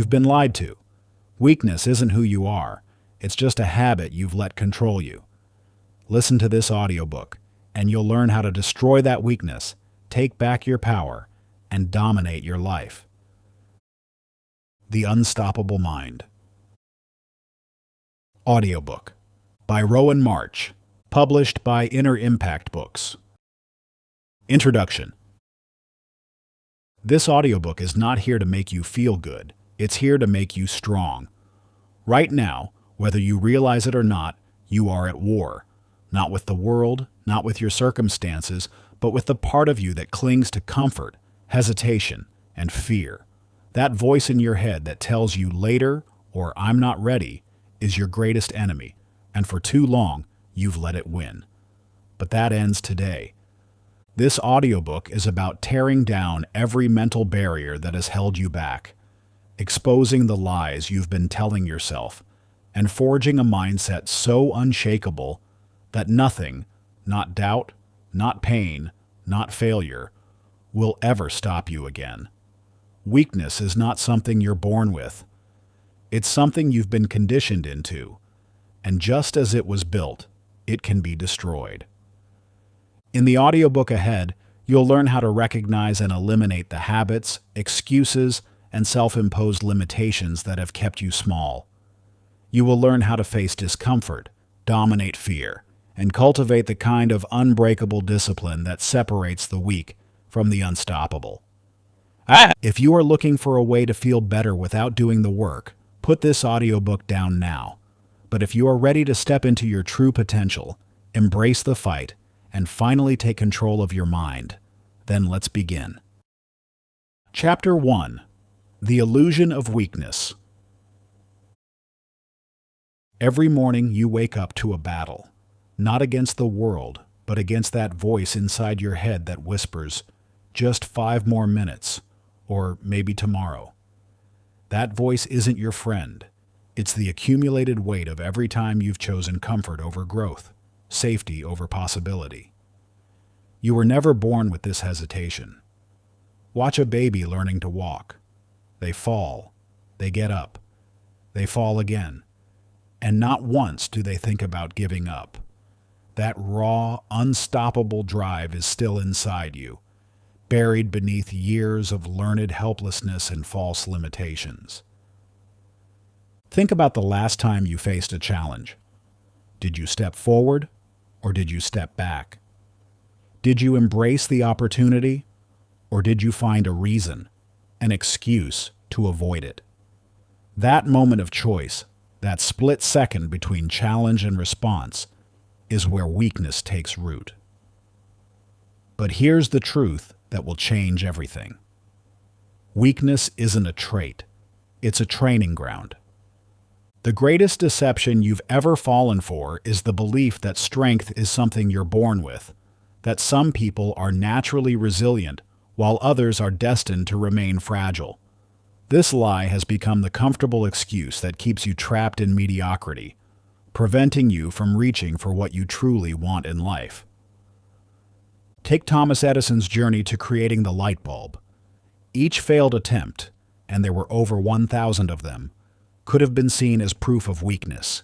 You've been lied to. Weakness isn't who you are. It's just a habit you've let control you. Listen to this audiobook, and you'll learn how to destroy that weakness, take back your power, and dominate your life. The Unstoppable Mind. Audiobook by Rowan March, published by Inner Impact Books. Introduction. This audiobook is not here to make you feel good. It's here to make you strong. Right now, whether you realize it or not, you are at war. Not with the world, not with your circumstances, but with the part of you that clings to comfort, hesitation, and fear. That voice in your head that tells you later or I'm not ready is your greatest enemy, and for too long, you've let it win. But that ends today. This audiobook is about tearing down every mental barrier that has held you back, exposing the lies you've been telling yourself, and forging a mindset so unshakable that nothing, not doubt, not pain, not failure, will ever stop you again. Weakness is not something you're born with. It's something you've been conditioned into, and just as it was built, it can be destroyed. In the audiobook ahead, you'll learn how to recognize and eliminate the habits, excuses, and self-imposed limitations that have kept you small. You will learn how to face discomfort, dominate fear, and cultivate the kind of unbreakable discipline that separates the weak from the unstoppable. If you are looking for a way to feel better without doing the work, put this audiobook down now. But if you are ready to step into your true potential, embrace the fight, and finally take control of your mind, then let's begin. Chapter 1. The Illusion of Weakness. Every morning you wake up to a battle, not against the world, but against that voice inside your head that whispers, just 5 more minutes, or maybe tomorrow. That voice isn't your friend. It's the accumulated weight of every time you've chosen comfort over growth, safety over possibility. You were never born with this hesitation. Watch a baby learning to walk. They fall, they get up, they fall again, and not once do they think about giving up. That raw, unstoppable drive is still inside you, buried beneath years of learned helplessness and false limitations. Think about the last time you faced a challenge. Did you step forward, or did you step back? Did you embrace the opportunity, or did you find a reason, an excuse to avoid it? That moment of choice, that split second between challenge and response, is where weakness takes root. But here's the truth that will change everything. Weakness isn't a trait. It's a training ground. The greatest deception you've ever fallen for is the belief that strength is something you're born with, that some people are naturally resilient while others are destined to remain fragile. This lie has become the comfortable excuse that keeps you trapped in mediocrity, preventing you from reaching for what you truly want in life. Take Thomas Edison's journey to creating the light bulb. Each failed attempt, and there were over 1,000 of them, could have been seen as proof of weakness.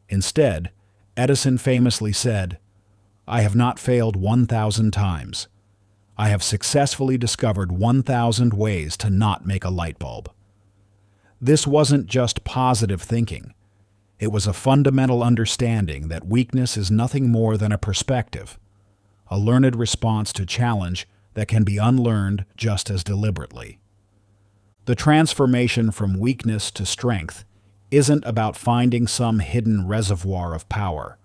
Instead, Edison famously said, "I have not failed 1,000 times. I have successfully discovered 1,000 ways to not make a light bulb." This wasn't just positive thinking. It was a fundamental understanding that weakness is nothing more than a perspective, a learned response to challenge that can be unlearned just as deliberately. The transformation from weakness to strength isn't about finding some hidden reservoir of power.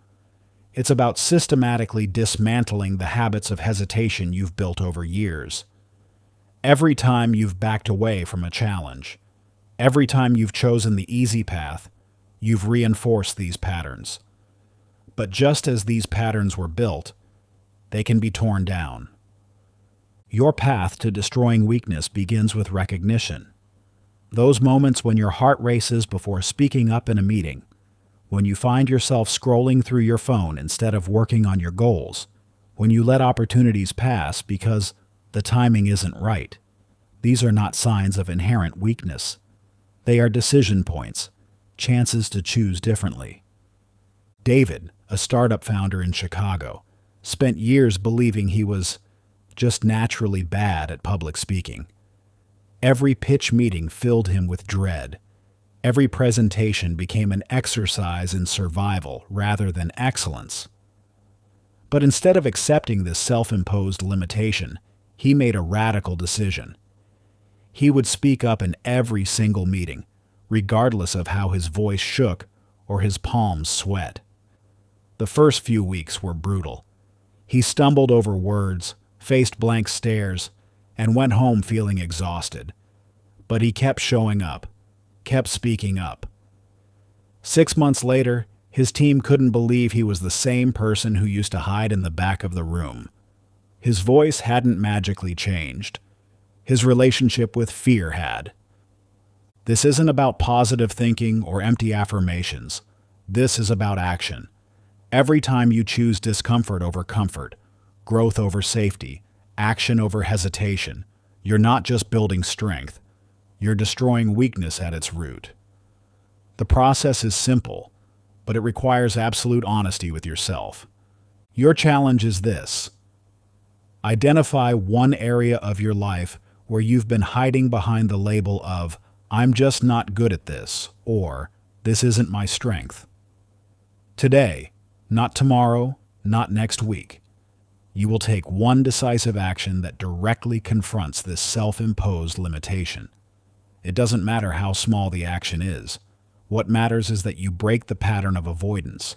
It's about systematically dismantling the habits of hesitation you've built over years. Every time you've backed away from a challenge, every time you've chosen the easy path, you've reinforced these patterns. But just as these patterns were built, they can be torn down. Your path to destroying weakness begins with recognition. Those moments when your heart races before speaking up in a meeting, when you find yourself scrolling through your phone instead of working on your goals, when you let opportunities pass because the timing isn't right. These are not signs of inherent weakness. They are decision points, chances to choose differently. David, a startup founder in Chicago, spent years believing he was just naturally bad at public speaking. Every pitch meeting filled him with dread. Every presentation became an exercise in survival rather than excellence. But instead of accepting this self-imposed limitation, he made a radical decision. He would speak up in every single meeting, regardless of how his voice shook or his palms sweat. The first few weeks were brutal. He stumbled over words, faced blank stares, and went home feeling exhausted. But he kept showing up, kept speaking up. 6 months later, his team couldn't believe he was the same person who used to hide in the back of the room. His voice hadn't magically changed. His relationship with fear had. This isn't about positive thinking or empty affirmations. This is about action. Every time you choose discomfort over comfort, growth over safety, action over hesitation, you're not just building strength, you're destroying weakness at its root. The process is simple, but it requires absolute honesty with yourself. Your challenge is this. Identify one area of your life where you've been hiding behind the label of, "I'm just not good at this," or "This isn't my strength." Today, not tomorrow, not next week, you will take one decisive action that directly confronts this self-imposed limitation. It doesn't matter how small the action is. What matters is that you break the pattern of avoidance.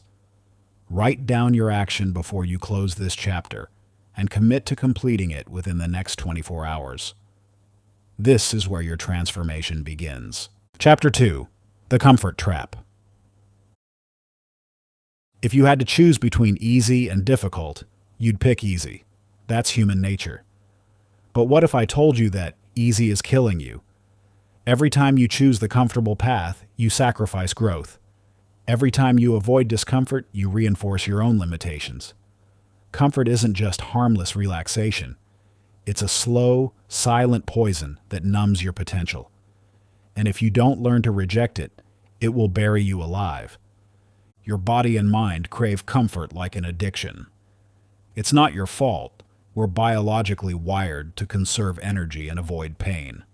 Write down your action before you close this chapter and commit to completing it within the next 24 hours. This is where your transformation begins. Chapter 2. The Comfort Trap. If you had to choose between easy and difficult, you'd pick easy. That's human nature. But what if I told you that easy is killing you? Every time you choose the comfortable path, you sacrifice growth. Every time you avoid discomfort, you reinforce your own limitations. Comfort isn't just harmless relaxation. It's a slow, silent poison that numbs your potential. And if you don't learn to reject it, it will bury you alive. Your body and mind crave comfort like an addiction. It's not your fault. We're biologically wired to conserve energy and avoid pain.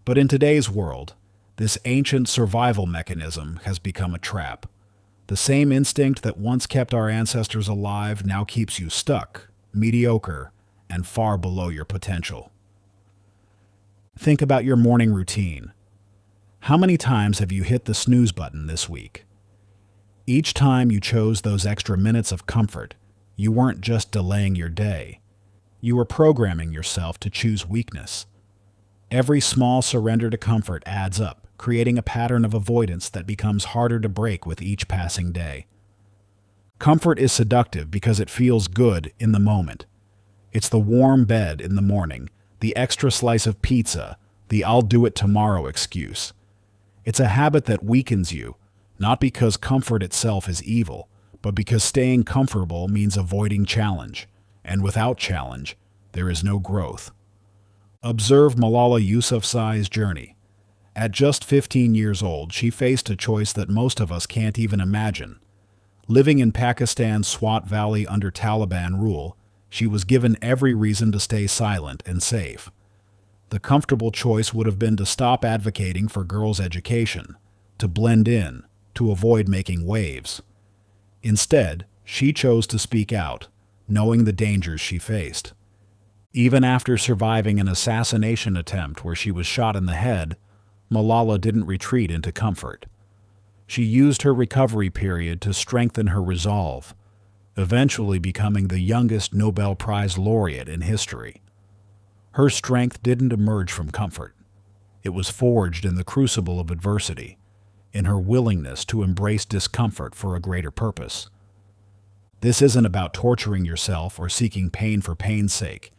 But in today's world, this ancient survival mechanism has become a trap. The same instinct that once kept our ancestors alive now keeps you stuck, mediocre, and far below your potential. Think about your morning routine. How many times have you hit the snooze button this week? Each time you chose those extra minutes of comfort, you weren't just delaying your day. You were programming yourself to choose weakness. Every small surrender to comfort adds up, creating a pattern of avoidance that becomes harder to break with each passing day. Comfort is seductive because it feels good in the moment. It's the warm bed in the morning, the extra slice of pizza, the "I'll do it tomorrow" excuse. It's a habit that weakens you, not because comfort itself is evil, but because staying comfortable means avoiding challenge, and without challenge, there is no growth. Observe Malala Yousafzai's journey. At just 15 years old, she faced a choice that most of us can't even imagine. Living in Pakistan's Swat Valley under Taliban rule, she was given every reason to stay silent and safe. The comfortable choice would have been to stop advocating for girls' education, to blend in, to avoid making waves. Instead, she chose to speak out, knowing the dangers she faced. Even after surviving an assassination attempt where she was shot in the head, Malala didn't retreat into comfort. She used her recovery period to strengthen her resolve, eventually becoming the youngest Nobel Prize laureate in history. Her strength didn't emerge from comfort. It was forged in the crucible of adversity, in her willingness to embrace discomfort for a greater purpose. This isn't about torturing yourself or seeking pain for pain's sake.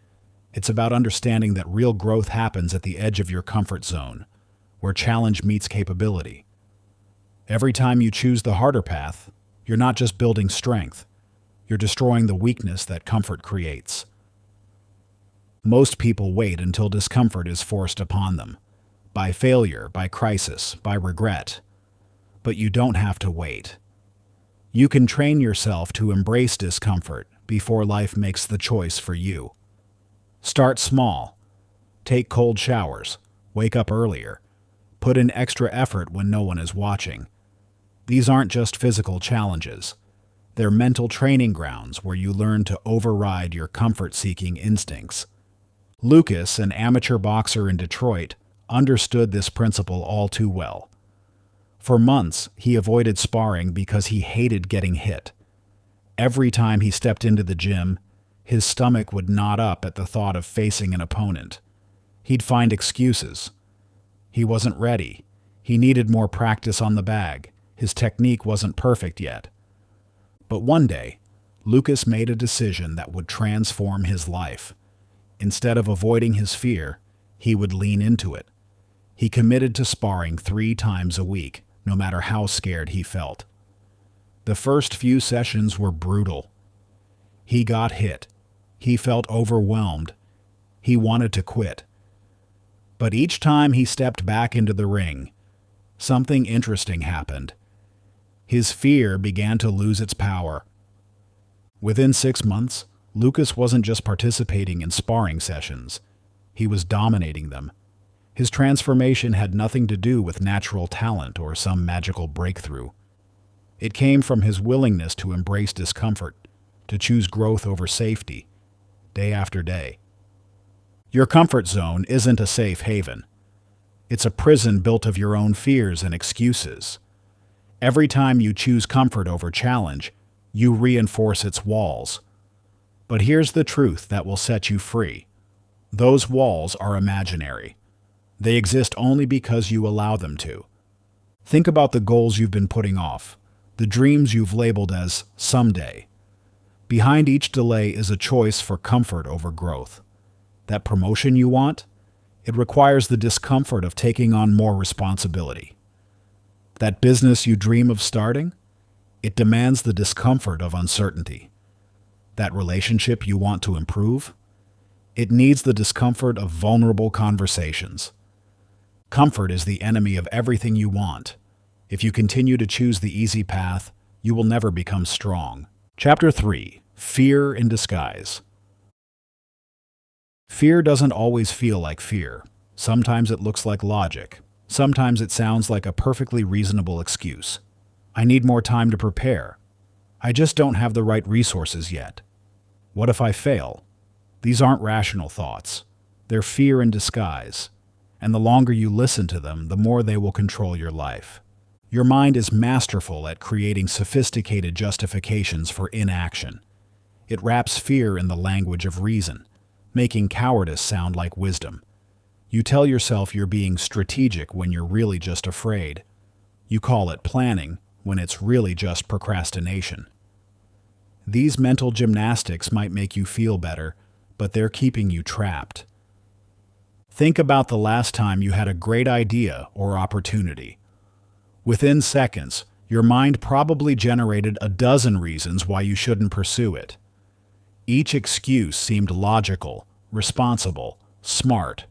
It's about understanding that real growth happens at the edge of your comfort zone, where challenge meets capability. Every time you choose the harder path, you're not just building strength, you're destroying the weakness that comfort creates. Most people wait until discomfort is forced upon them, by failure, by crisis, by regret. But you don't have to wait. You can train yourself to embrace discomfort before life makes the choice for you. Start small. Take cold showers. Wake up earlier. Put in extra effort when no one is watching. These aren't just physical challenges. They're mental training grounds where you learn to override your comfort-seeking instincts. Lucas, an amateur boxer in Detroit, understood this principle all too well. For months, he avoided sparring because he hated getting hit. Every time he stepped into the gym, his stomach would knot up at the thought of facing an opponent. He'd find excuses. He wasn't ready. He needed more practice on the bag. His technique wasn't perfect yet. But one day, Lucas made a decision that would transform his life. Instead of avoiding his fear, he would lean into it. He committed to sparring 3 times a week, no matter how scared he felt. The first few sessions were brutal. He got hit. He felt overwhelmed. He wanted to quit. But each time he stepped back into the ring, something interesting happened. His fear began to lose its power. Within 6 months, Lucas wasn't just participating in sparring sessions. He was dominating them. His transformation had nothing to do with natural talent or some magical breakthrough. It came from his willingness to embrace discomfort, to choose growth over safety, day after day. Your comfort zone isn't a safe haven. It's a prison built of your own fears and excuses. Every time you choose comfort over challenge, you reinforce its walls. But here's the truth that will set you free. Those walls are imaginary. They exist only because you allow them to. Think about the goals you've been putting off, the dreams you've labeled as someday. Behind each delay is a choice for comfort over growth. That promotion you want, it requires the discomfort of taking on more responsibility. That business you dream of starting, it demands the discomfort of uncertainty. That relationship you want to improve, it needs the discomfort of vulnerable conversations. Comfort is the enemy of everything you want. If you continue to choose the easy path, you will never become strong. Chapter 3. Fear in Disguise. Fear doesn't always feel like fear. Sometimes it looks like logic. Sometimes it sounds like a perfectly reasonable excuse. I need more time to prepare. I just don't have the right resources yet. What if I fail? These aren't rational thoughts. They're fear in disguise. And the longer you listen to them, the more they will control your life. Your mind is masterful at creating sophisticated justifications for inaction. It wraps fear in the language of reason, making cowardice sound like wisdom. You tell yourself you're being strategic when you're really just afraid. You call it planning when it's really just procrastination. These mental gymnastics might make you feel better, but they're keeping you trapped. Think about the last time you had a great idea or opportunity. Within seconds, your mind probably generated a dozen reasons why you shouldn't pursue it. Each excuse seemed logical, responsible, smart.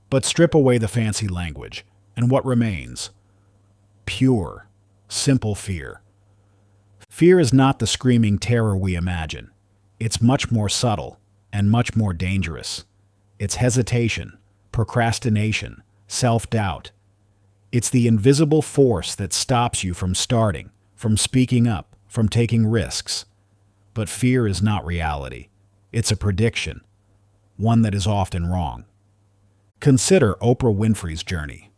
But strip away the fancy language, and what remains? Pure, simple fear. Fear is not the screaming terror we imagine. It's much more subtle and much more dangerous. It's hesitation, procrastination, self-doubt. It's the invisible force that stops you from starting, from speaking up, from taking risks. But fear is not reality. It's a prediction, one that is often wrong. Consider Oprah Winfrey's journey.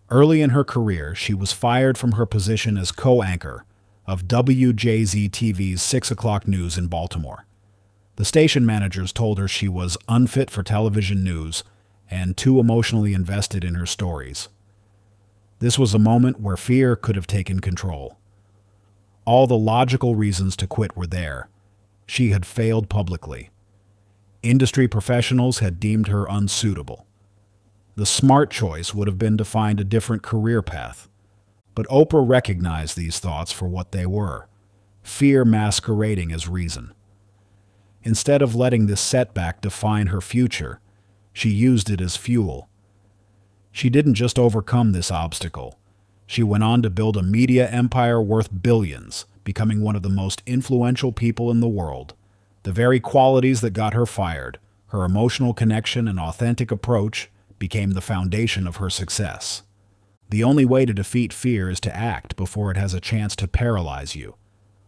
Early in her career, she was fired from her position as co-anchor of WJZ-TV's 6 o'clock news in Baltimore. The station managers told her she was unfit for television news and too emotionally invested in her stories. This was a moment where fear could have taken control. All the logical reasons to quit were there. She had failed publicly. Industry professionals had deemed her unsuitable. The smart choice would have been to find a different career path. But Oprah recognized these thoughts for what they were, fear masquerading as reason. Instead of letting this setback define her future, she used it as fuel. She didn't just overcome this obstacle. She went on to build a media empire worth billions, becoming one of the most influential people in the world. The very qualities that got her fired, her emotional connection and authentic approach, became the foundation of her success. The only way to defeat fear is to act before it has a chance to paralyze you.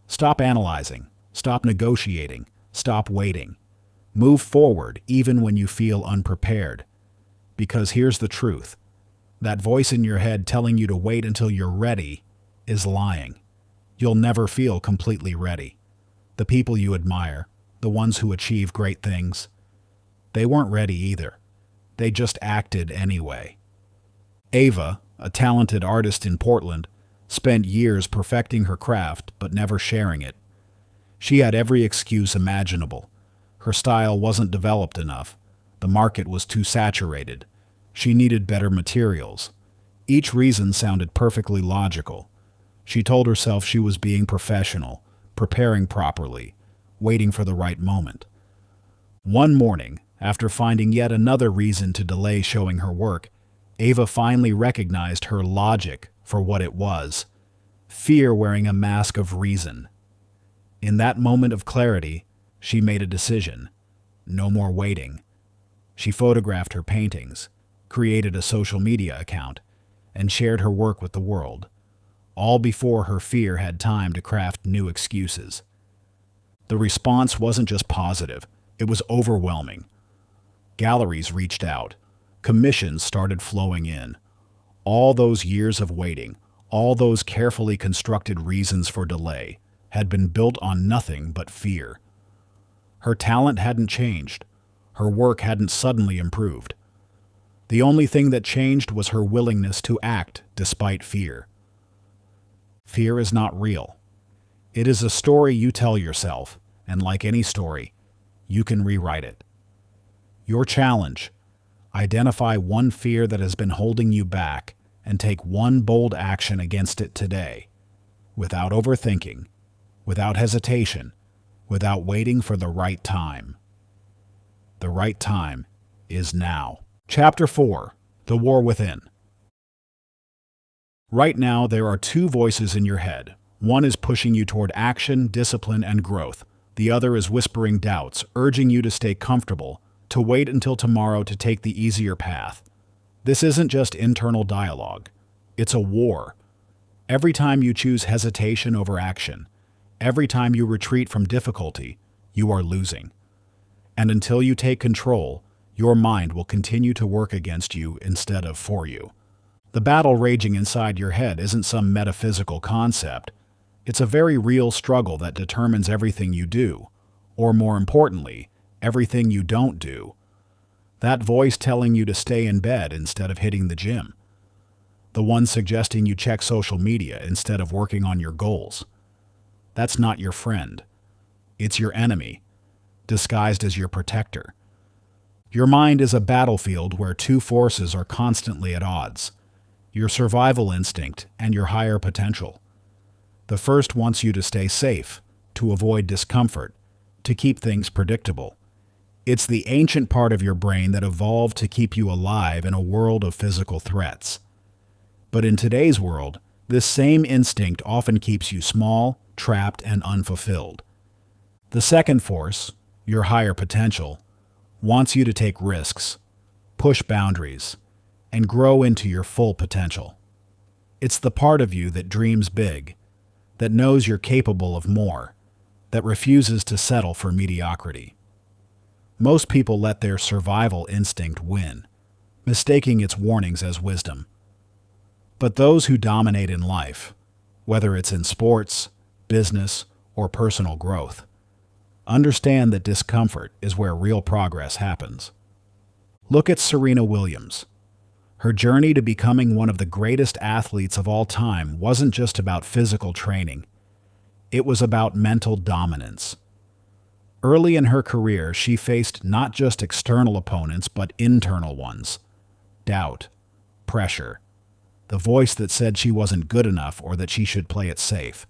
Stop analyzing. Stop negotiating. Stop waiting. Move forward even when you feel unprepared. Because here's the truth. That voice in your head telling you to wait until you're ready is lying. You'll never feel completely ready. The people you admire, the ones who achieve great things, they weren't ready either. They just acted anyway. Ava, a talented artist in Portland, spent years perfecting her craft but never sharing it. She had every excuse imaginable. Her style wasn't developed enough. The market was too saturated. She needed better materials. Each reason sounded perfectly logical. She told herself she was being professional, preparing properly, waiting for the right moment. One morning, after finding yet another reason to delay showing her work, Ava finally recognized her logic for what it was: fear wearing a mask of reason. In that moment of clarity, she made a decision. No more waiting. She photographed her paintings, created a social media account, and shared her work with the world, all before her fear had time to craft new excuses. The response wasn't just positive, it was overwhelming. Galleries reached out. Commissions started flowing in. All those years of waiting, all those carefully constructed reasons for delay, had been built on nothing but fear. Her talent hadn't changed. Her work hadn't suddenly improved. The only thing that changed was her willingness to act despite fear. Fear is not real. It is a story you tell yourself, and like any story, you can rewrite it. Your challenge: identify one fear that has been holding you back and take one bold action against it today, without overthinking, without hesitation, without waiting for the right time. The right time is now. Chapter 4: The War Within. Right now, there are two voices in your head. One is pushing you toward action, discipline, and growth. The other is whispering doubts, urging you to stay comfortable, to wait until tomorrow to take the easier path. This isn't just internal dialogue. It's a war. Every time you choose hesitation over action, every time you retreat from difficulty, you are losing. And until you take control, your mind will continue to work against you instead of for you. The battle raging inside your head isn't some metaphysical concept. It's a very real struggle that determines everything you do, or more importantly, everything you don't do. That voice telling you to stay in bed instead of hitting the gym. The one suggesting you check social media instead of working on your goals. That's not your friend. It's your enemy, disguised as your protector. Your mind is a battlefield where two forces are constantly at odds: your survival instinct and your higher potential. The first wants you to stay safe, to avoid discomfort, to keep things predictable. It's the ancient part of your brain that evolved to keep you alive in a world of physical threats. But in today's world, this same instinct often keeps you small, trapped, and unfulfilled. The second force, your higher potential, wants you to take risks, push boundaries, and grow into your full potential. It's the part of you that dreams big, that knows you're capable of more, that refuses to settle for mediocrity. Most people let their survival instinct win, mistaking its warnings as wisdom. But those who dominate in life, whether it's in sports, business, or personal growth, understand that discomfort is where real progress happens. Look at Serena Williams. Her journey to becoming one of the greatest athletes of all time wasn't just about physical training. It was about mental dominance. Early in her career, she faced not just external opponents, but internal ones. Doubt, pressure, the voice that said she wasn't good enough or that she should play it safe.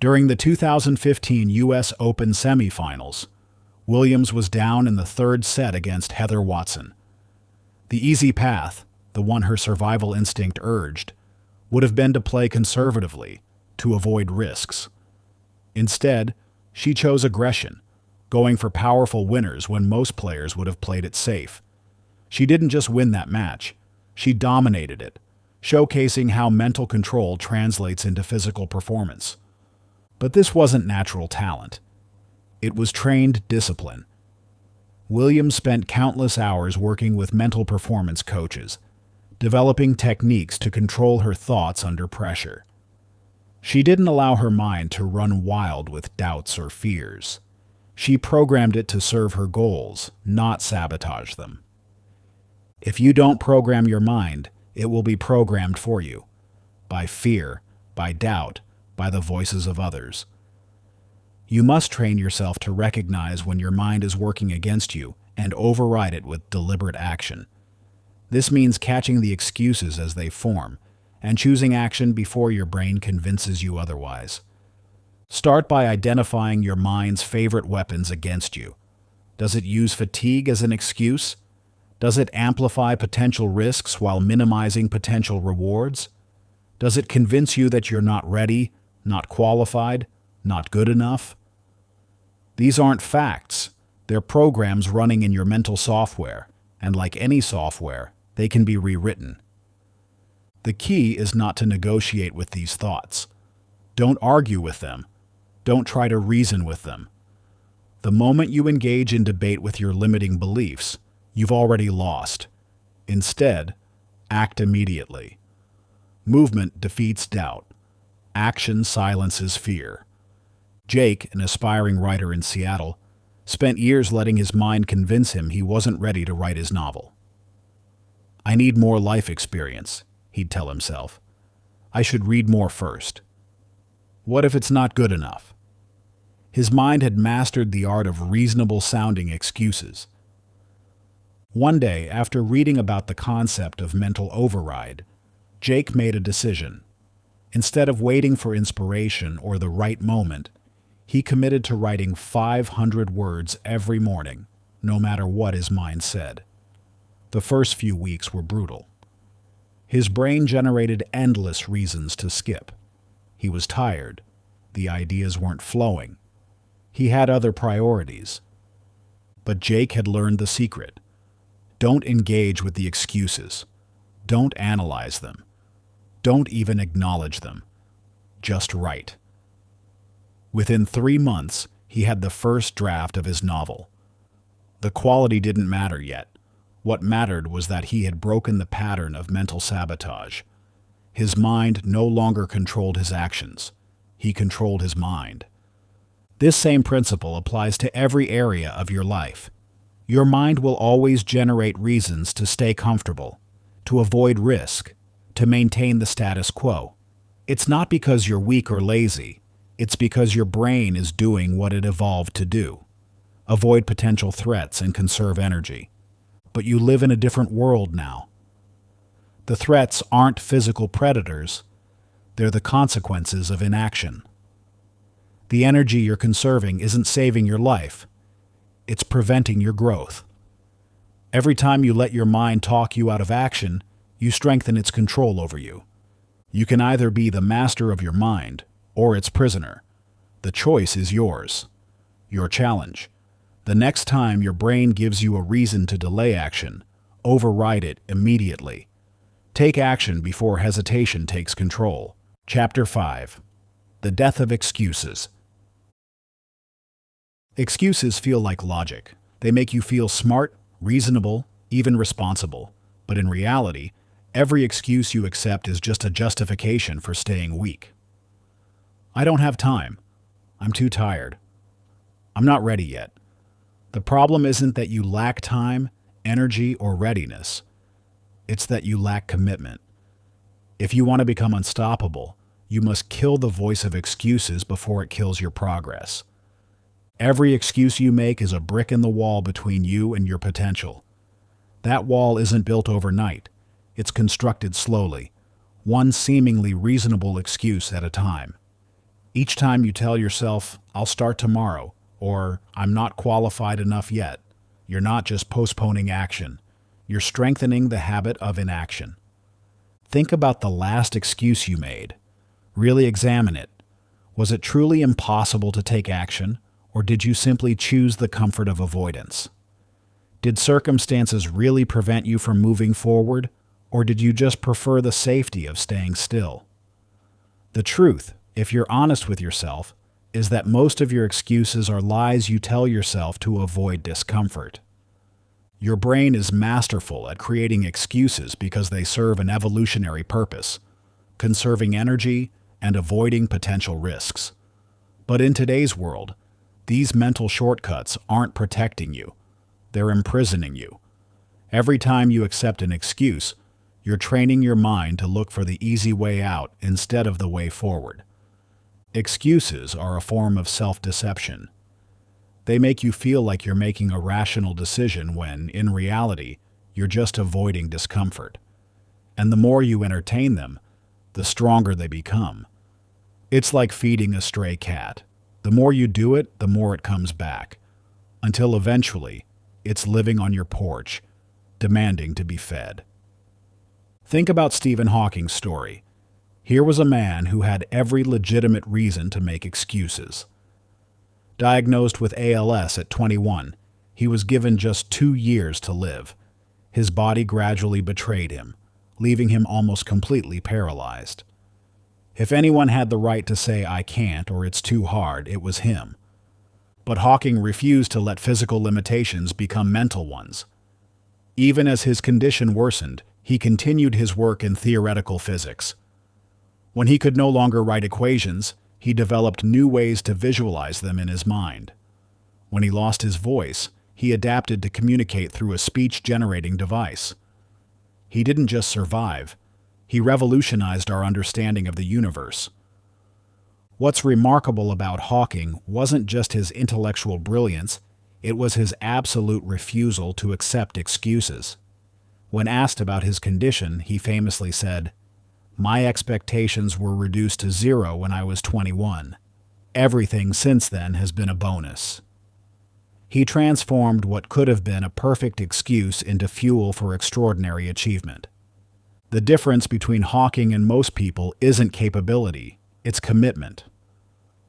During the 2015 U.S. Open semifinals, Williams was down in the third set against Heather Watson. The easy path, the one her survival instinct urged, would have been to play conservatively, to avoid risks. Instead, she chose aggression, going for powerful winners when most players would have played it safe. She didn't just win that match, she dominated it, showcasing how mental control translates into physical performance. But this wasn't natural talent. It was trained discipline. Williams spent countless hours working with mental performance coaches, developing techniques to control her thoughts under pressure. She didn't allow her mind to run wild with doubts or fears. She programmed it to serve her goals, not sabotage them. If you don't program your mind, it will be programmed for you, by fear, by doubt, by the voices of others. You must train yourself to recognize when your mind is working against you and override it with deliberate action. This means catching the excuses as they form and choosing action before your brain convinces you otherwise. Start by identifying your mind's favorite weapons against you. Does it use fatigue as an excuse? Does it amplify potential risks while minimizing potential rewards? Does it convince you that you're not ready, not qualified, not good enough? These aren't facts. They're programs running in your mental software, and like any software, they can be rewritten. The key is not to negotiate with these thoughts. Don't argue with them. Don't try to reason with them. The moment you engage in debate with your limiting beliefs, you've already lost. Instead, act immediately. Movement defeats doubt. Action silences fear. Jake, an aspiring writer in Seattle, spent years letting his mind convince him he wasn't ready to write his novel. "I need more life experience," he'd tell himself. "I should read more first. What if it's not good enough?" His mind had mastered the art of reasonable-sounding excuses. One day, after reading about the concept of mental override, Jake made a decision. Instead of waiting for inspiration or the right moment, he committed to writing 500 words every morning, no matter what his mind said. The first few weeks were brutal. His brain generated endless reasons to skip. He was tired. The ideas weren't flowing. He had other priorities. But Jake had learned the secret. Don't engage with the excuses. Don't analyze them. Don't even acknowledge them. Just write. Within 3 months, he had the first draft of his novel. The quality didn't matter yet. What mattered was that he had broken the pattern of mental sabotage. His mind no longer controlled his actions. He controlled his mind. This same principle applies to every area of your life. Your mind will always generate reasons to stay comfortable, to avoid risk, to maintain the status quo. It's not because you're weak or lazy. It's because your brain is doing what it evolved to do. Avoid potential threats and conserve energy. But you live in a different world now. The threats aren't physical predators. They're the consequences of inaction. The energy you're conserving isn't saving your life. It's preventing your growth. Every time you let your mind talk you out of action, you strengthen its control over you. You can either be the master of your mind or its prisoner. The choice is yours. Your challenge. The next time your brain gives you a reason to delay action, override it immediately. Take action before hesitation takes control. Chapter 5. The Death of Excuses. Excuses feel like logic. They make you feel smart, reasonable, even responsible. But in reality, every excuse you accept is just a justification for staying weak. I don't have time. I'm too tired. I'm not ready yet. The problem isn't that you lack time, energy, or readiness. It's that you lack commitment. If you want to become unstoppable, you must kill the voice of excuses before it kills your progress. Every excuse you make is a brick in the wall between you and your potential. That wall isn't built overnight. It's constructed slowly, one seemingly reasonable excuse at a time. Each time you tell yourself, "I'll start tomorrow," or "I'm not qualified enough yet," you're not just postponing action. you're strengthening the habit of inaction. Think about the last excuse you made. Really examine it. Was it truly impossible to take action, or did you simply choose the comfort of avoidance? Did circumstances really prevent you from moving forward, or did you just prefer the safety of staying still? The truth, if you're honest with yourself, is that most of your excuses are lies you tell yourself to avoid discomfort. Your brain is masterful at creating excuses because they serve an evolutionary purpose, conserving energy and avoiding potential risks. But in today's world, these mental shortcuts aren't protecting you. They're imprisoning you. Every time you accept an excuse, you're training your mind to look for the easy way out instead of the way forward. Excuses are a form of self-deception. They make you feel like you're making a rational decision when, in reality, you're just avoiding discomfort. And the more you entertain them, the stronger they become. It's like feeding a stray cat. The more you do it, the more it comes back, until eventually it's living on your porch, demanding to be fed. Think about Stephen Hawking's story. Here was a man who had every legitimate reason to make excuses. Diagnosed with ALS at 21, he was given just 2 years to live. His body gradually betrayed him, leaving him almost completely paralyzed. If anyone had the right to say "I can't" or "it's too hard," it was him. But Hawking refused to let physical limitations become mental ones. Even as his condition worsened, he continued his work in theoretical physics. When he could no longer write equations, he developed new ways to visualize them in his mind. When he lost his voice, he adapted to communicate through a speech-generating device. He didn't just survive, he revolutionized our understanding of the universe. What's remarkable about Hawking wasn't just his intellectual brilliance, it was his absolute refusal to accept excuses. When asked about his condition, he famously said, "My expectations were reduced to 0 when I was 21. Everything since then has been a bonus." He transformed what could have been a perfect excuse into fuel for extraordinary achievement. The difference between Hawking and most people isn't capability, it's commitment.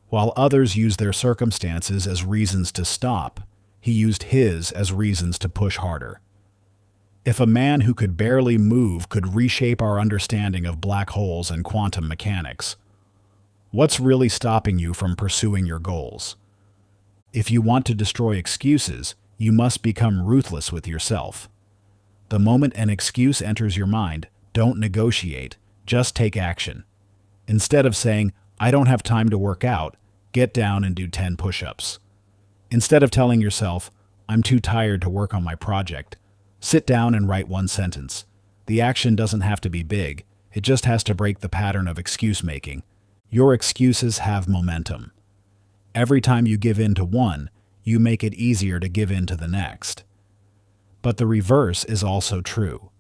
While others use their circumstances as reasons to stop, he used his as reasons to push harder. If a man who could barely move could reshape our understanding of black holes and quantum mechanics, what's really stopping you from pursuing your goals? If you want to destroy excuses, you must become ruthless with yourself. The moment an excuse enters your mind, don't negotiate, just take action. Instead of saying, "I don't have time to work out," get down and do 10 push-ups. Instead of telling yourself, "I'm too tired to work on my project," sit down and write 1 sentence. The action doesn't have to be big, it just has to break the pattern of excuse-making. Your excuses have momentum. Every time you give in to one, you make it easier to give in to the next. But the reverse is also true.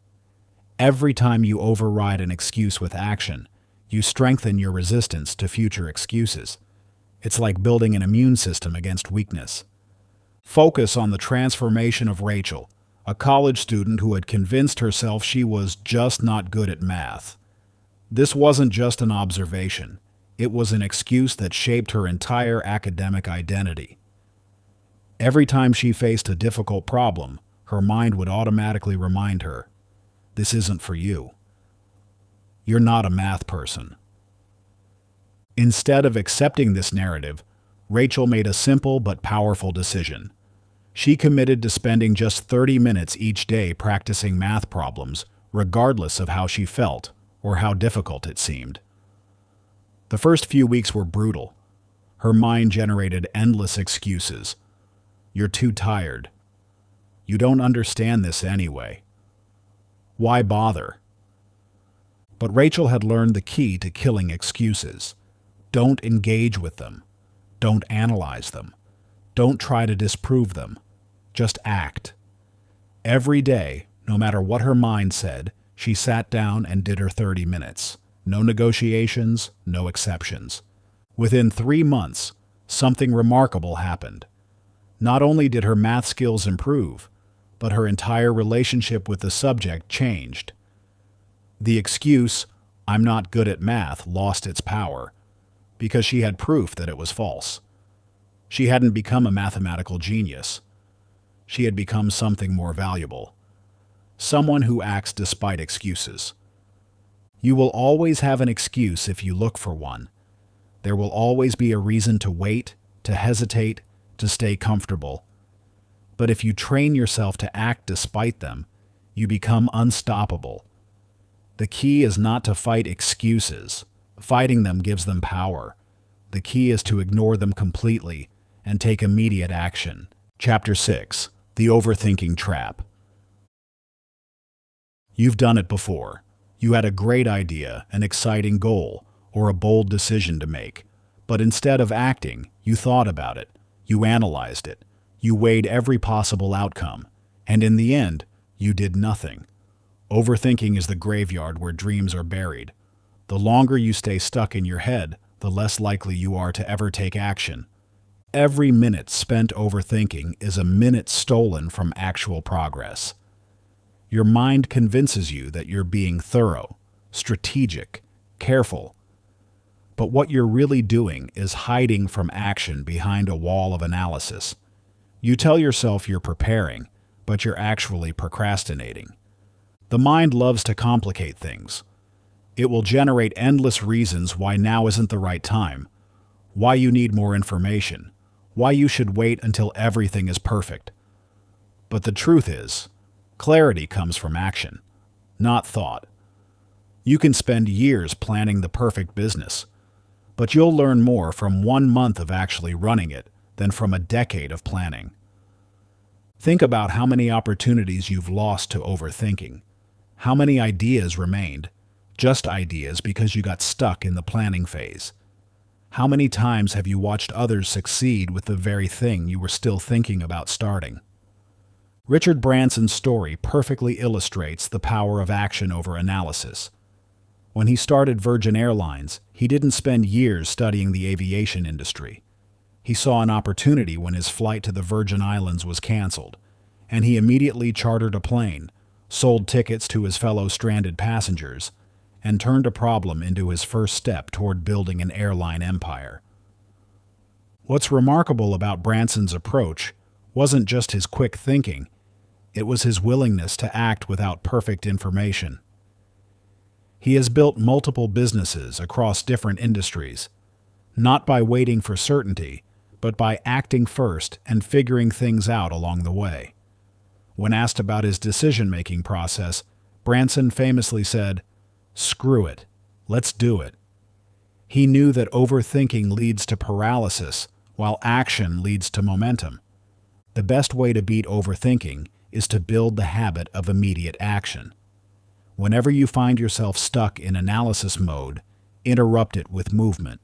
Every time you override an excuse with action, you strengthen your resistance to future excuses. It's like building an immune system against weakness. Focus on the transformation of Rachel, a college student who had convinced herself she was just not good at math. This wasn't just an observation. It was an excuse that shaped her entire academic identity. Every time she faced a difficult problem, her mind would automatically remind her, "This isn't for you. You're not a math person." Instead of accepting this narrative, Rachel made a simple but powerful decision. She committed to spending just 30 minutes each day practicing math problems, regardless of how she felt or how difficult it seemed. The first few weeks were brutal. Her mind generated endless excuses. "You're too tired. You don't understand this anyway. Why bother?" But Rachel had learned the key to killing excuses. Don't engage with them. Don't analyze them. Don't try to disprove them. Just act. Every day, no matter what her mind said, she sat down and did her 30 minutes. No negotiations, no exceptions. Within 3 months, something remarkable happened. Not only did her math skills improve, but her entire relationship with the subject changed. The excuse, "I'm not good at math," lost its power, because she had proof that it was false. She hadn't become a mathematical genius. She had become something more valuable. Someone who acts despite excuses. You will always have an excuse if you look for one. There will always be a reason to wait, to hesitate, to stay comfortable. But if you train yourself to act despite them, you become unstoppable. The key is not to fight excuses. Fighting them gives them power. The key is to ignore them completely and take immediate action. Chapter 6. The Overthinking Trap. You've done it before. You had a great idea, an exciting goal, or a bold decision to make. But instead of acting, you thought about it. You analyzed it. You weighed every possible outcome. And in the end, you did nothing. Overthinking is the graveyard where dreams are buried. The longer you stay stuck in your head, the less likely you are to ever take action. Every minute spent overthinking is a minute stolen from actual progress. Your mind convinces you that you're being thorough, strategic, careful. But what you're really doing is hiding from action behind a wall of analysis. You tell yourself you're preparing, but you're actually procrastinating. The mind loves to complicate things. It will generate endless reasons why now isn't the right time, why you need more information, why you should wait until everything is perfect. But the truth is, clarity comes from action, not thought. You can spend years planning the perfect business, but you'll learn more from 1 month of actually running it than from a decade of planning. Think about how many opportunities you've lost to overthinking. How many ideas remained, just ideas because you got stuck in the planning phase. How many times have you watched others succeed with the very thing you were still thinking about starting? Richard Branson's story perfectly illustrates the power of action over analysis. When he started Virgin Airlines, he didn't spend years studying the aviation industry. He saw an opportunity when his flight to the Virgin Islands was canceled, and he immediately chartered a plane, sold tickets to his fellow stranded passengers, and turned a problem into his first step toward building an airline empire. What's remarkable about Branson's approach wasn't just his quick thinking, it was his willingness to act without perfect information. He has built multiple businesses across different industries, not by waiting for certainty, but by acting first and figuring things out along the way. When asked about his decision-making process, Branson famously said, "Screw it, let's do it." He knew that overthinking leads to paralysis, while action leads to momentum. The best way to beat overthinking is to build the habit of immediate action. Whenever you find yourself stuck in analysis mode, interrupt it with movement.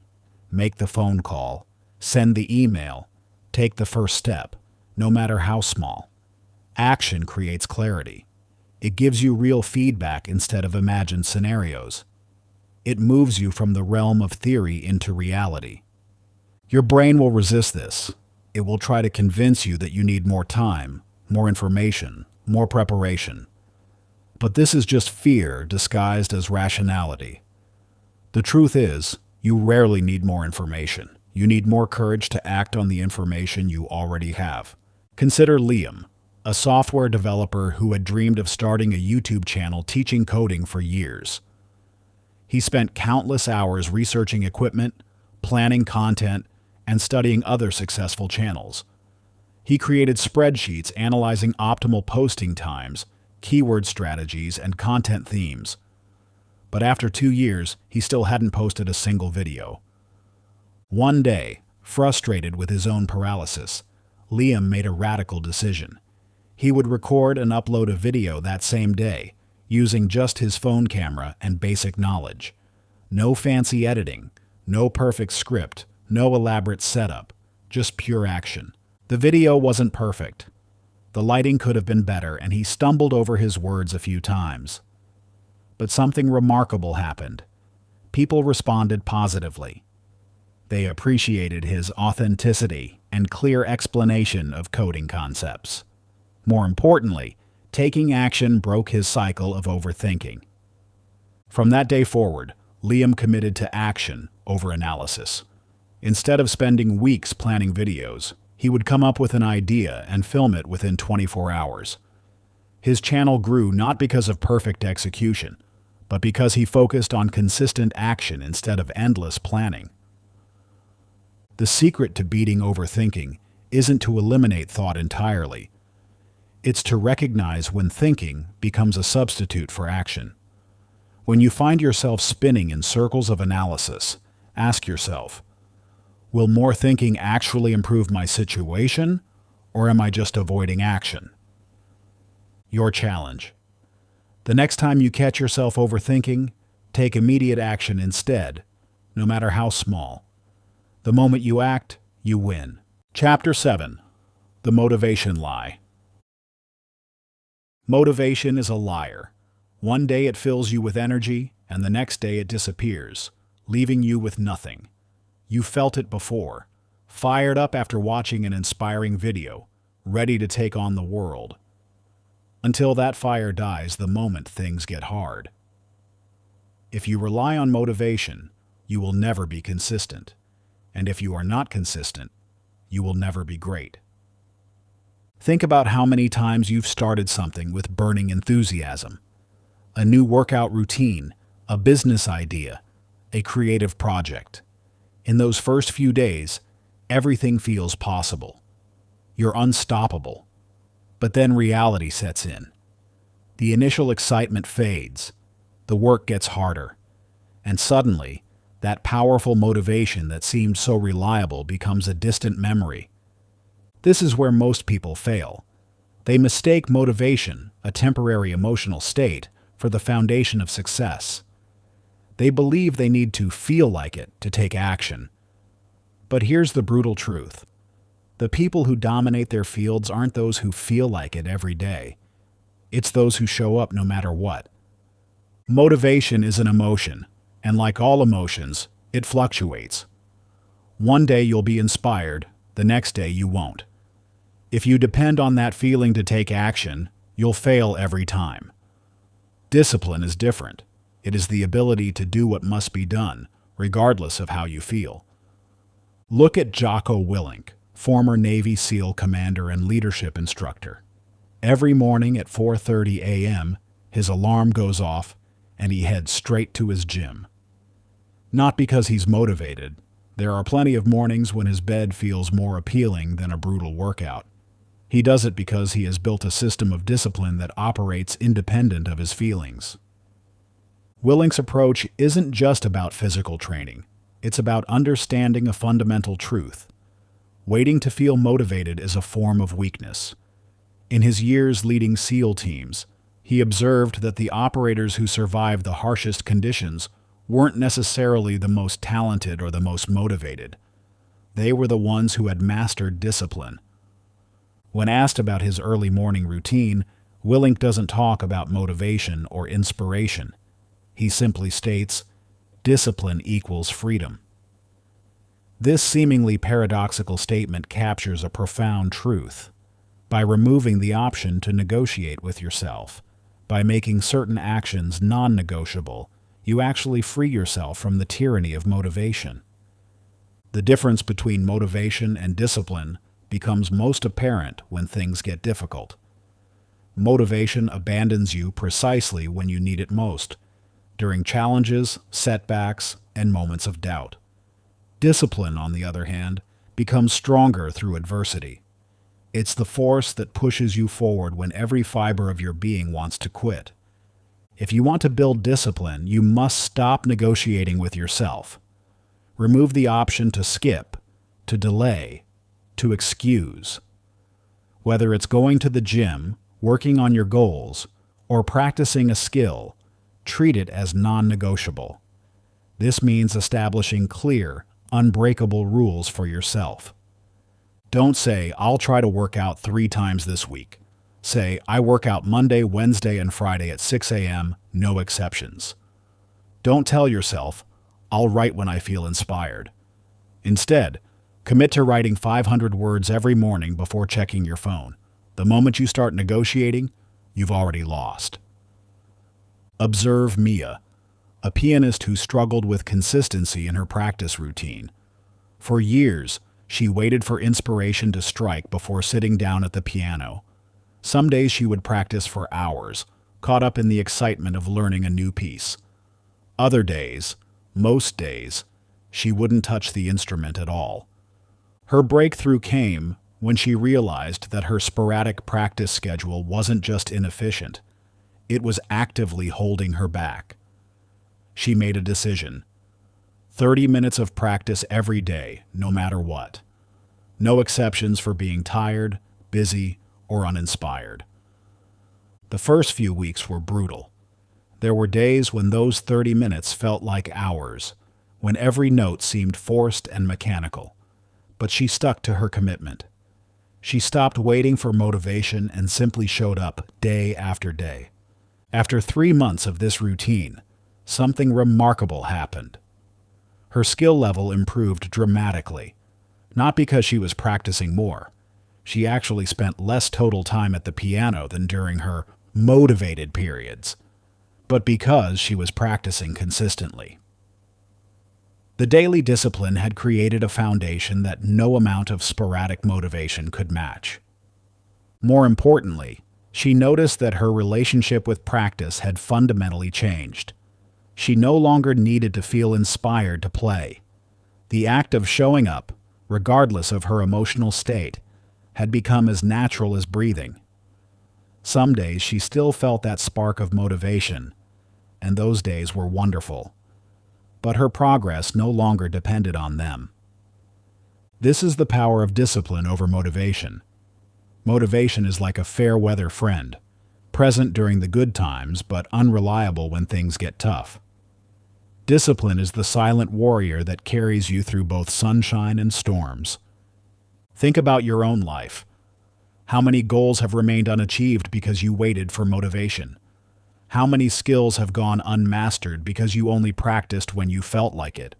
Make the phone call, send the email, take the first step, no matter how small. Action creates clarity. It gives you real feedback instead of imagined scenarios. It moves you from the realm of theory into reality. Your brain will resist this. It will try to convince you that you need more time, more information, more preparation. But this is just fear disguised as rationality. The truth is, you rarely need more information. You need more courage to act on the information you already have. Consider Liam, a software developer who had dreamed of starting a YouTube channel teaching coding for years. He spent countless hours researching equipment, planning content, and studying other successful channels. He created spreadsheets analyzing optimal posting times, keyword strategies, and content themes. But after 2 years, he still hadn't posted a single video. One day, frustrated with his own paralysis, Liam made a radical decision. He would record and upload a video that same day, using just his phone camera and basic knowledge. No fancy editing, no perfect script, no elaborate setup, just pure action. The video wasn't perfect. The lighting could have been better, and he stumbled over his words a few times. But something remarkable happened. People responded positively. They appreciated his authenticity and clear explanation of coding concepts. More importantly, taking action broke his cycle of overthinking. From that day forward, Liam committed to action over analysis. Instead of spending weeks planning videos, he would come up with an idea and film it within 24 hours. His channel grew not because of perfect execution, but because he focused on consistent action instead of endless planning. The secret to beating overthinking isn't to eliminate thought entirely. It's to recognize when thinking becomes a substitute for action. When you find yourself spinning in circles of analysis, ask yourself, will more thinking actually improve my situation, or am I just avoiding action? Your challenge. The next time you catch yourself overthinking, take immediate action instead, no matter how small. The moment you act, you win. Chapter 7. The Motivation Lie. Motivation is a liar. One day it fills you with energy, and the next day it disappears, leaving you with nothing. You felt it before, fired up after watching an inspiring video, ready to take on the world. Until that fire dies the moment things get hard. If you rely on motivation, you will never be consistent. And if you are not consistent, you will never be great. Think about how many times you've started something with burning enthusiasm. A new workout routine, a business idea, a creative project. In those first few days, everything feels possible. You're unstoppable. But then reality sets in. The initial excitement fades, the work gets harder, and suddenly, that powerful motivation that seemed so reliable becomes a distant memory. This is where most people fail. They mistake motivation, a temporary emotional state, for the foundation of success. They believe they need to feel like it to take action. But here's the brutal truth. The people who dominate their fields aren't those who feel like it every day. It's those who show up no matter what. Motivation is an emotion, and like all emotions, it fluctuates. One day you'll be inspired, the next day you won't. If you depend on that feeling to take action, you'll fail every time. Discipline is different. It is the ability to do what must be done, regardless of how you feel. Look at Jocko Willink, former Navy SEAL commander and leadership instructor. Every morning at 4:30 a.m., his alarm goes off and he heads straight to his gym. Not because he's motivated. There are plenty of mornings when his bed feels more appealing than a brutal workout. He does it because he has built a system of discipline that operates independent of his feelings. Willink's approach isn't just about physical training. It's about understanding a fundamental truth. Waiting to feel motivated is a form of weakness. In his years leading SEAL teams, he observed that the operators who survived the harshest conditions weren't necessarily the most talented or the most motivated. They were the ones who had mastered discipline. When asked about his early morning routine, Willink doesn't talk about motivation or inspiration. He simply states, discipline equals freedom. This seemingly paradoxical statement captures a profound truth. By removing the option to negotiate with yourself, by making certain actions non-negotiable, you actually free yourself from the tyranny of motivation. The difference between motivation and discipline becomes most apparent when things get difficult. Motivation abandons you precisely when you need it most, during challenges, setbacks, and moments of doubt. Discipline, on the other hand, becomes stronger through adversity. It's the force that pushes you forward when every fiber of your being wants to quit. If you want to build discipline, you must stop negotiating with yourself. Remove the option to skip, to delay, to excuse. Whether it's going to the gym, working on your goals, or practicing a skill, treat it as non-negotiable. This means establishing clear, unbreakable rules for yourself. Don't say, I'll try to work out 3 times this week. Say, I work out Monday, Wednesday, and Friday at 6 a.m., no exceptions. Don't tell yourself, I'll write when I feel inspired. Instead, commit to writing 500 words every morning before checking your phone, The moment you start negotiating, you've already lost. Observe Mia, a pianist who struggled with consistency in her practice routine. For years, she waited for inspiration to strike before sitting down at the piano. Some days she would practice for hours, caught up in the excitement of learning a new piece. Other days, most days, she wouldn't touch the instrument at all. Her breakthrough came when she realized that her sporadic practice schedule wasn't just inefficient, it was actively holding her back. She made a decision. 30 minutes of practice every day, no matter what. No exceptions for being tired, busy, or uninspired. The first few weeks were brutal. There were days when those 30 minutes felt like hours, when every note seemed forced and mechanical. But she stuck to her commitment. She stopped waiting for motivation and simply showed up day after day. After 3 months of this routine, something remarkable happened. Her skill level improved dramatically, not because she was practicing more. She actually spent less total time at the piano than during her motivated periods, but because she was practicing consistently. The daily discipline had created a foundation that no amount of sporadic motivation could match. More importantly, she noticed that her relationship with practice had fundamentally changed. She no longer needed to feel inspired to play. The act of showing up, regardless of her emotional state, had become as natural as breathing. Some days she still felt that spark of motivation, and those days were wonderful. But her progress no longer depended on them. This is the power of discipline over motivation. Motivation is like a fair-weather friend, present during the good times but unreliable when things get tough. Discipline is the silent warrior that carries you through both sunshine and storms. Think about your own life. How many goals have remained unachieved because you waited for motivation? How many skills have gone unmastered because you only practiced when you felt like it?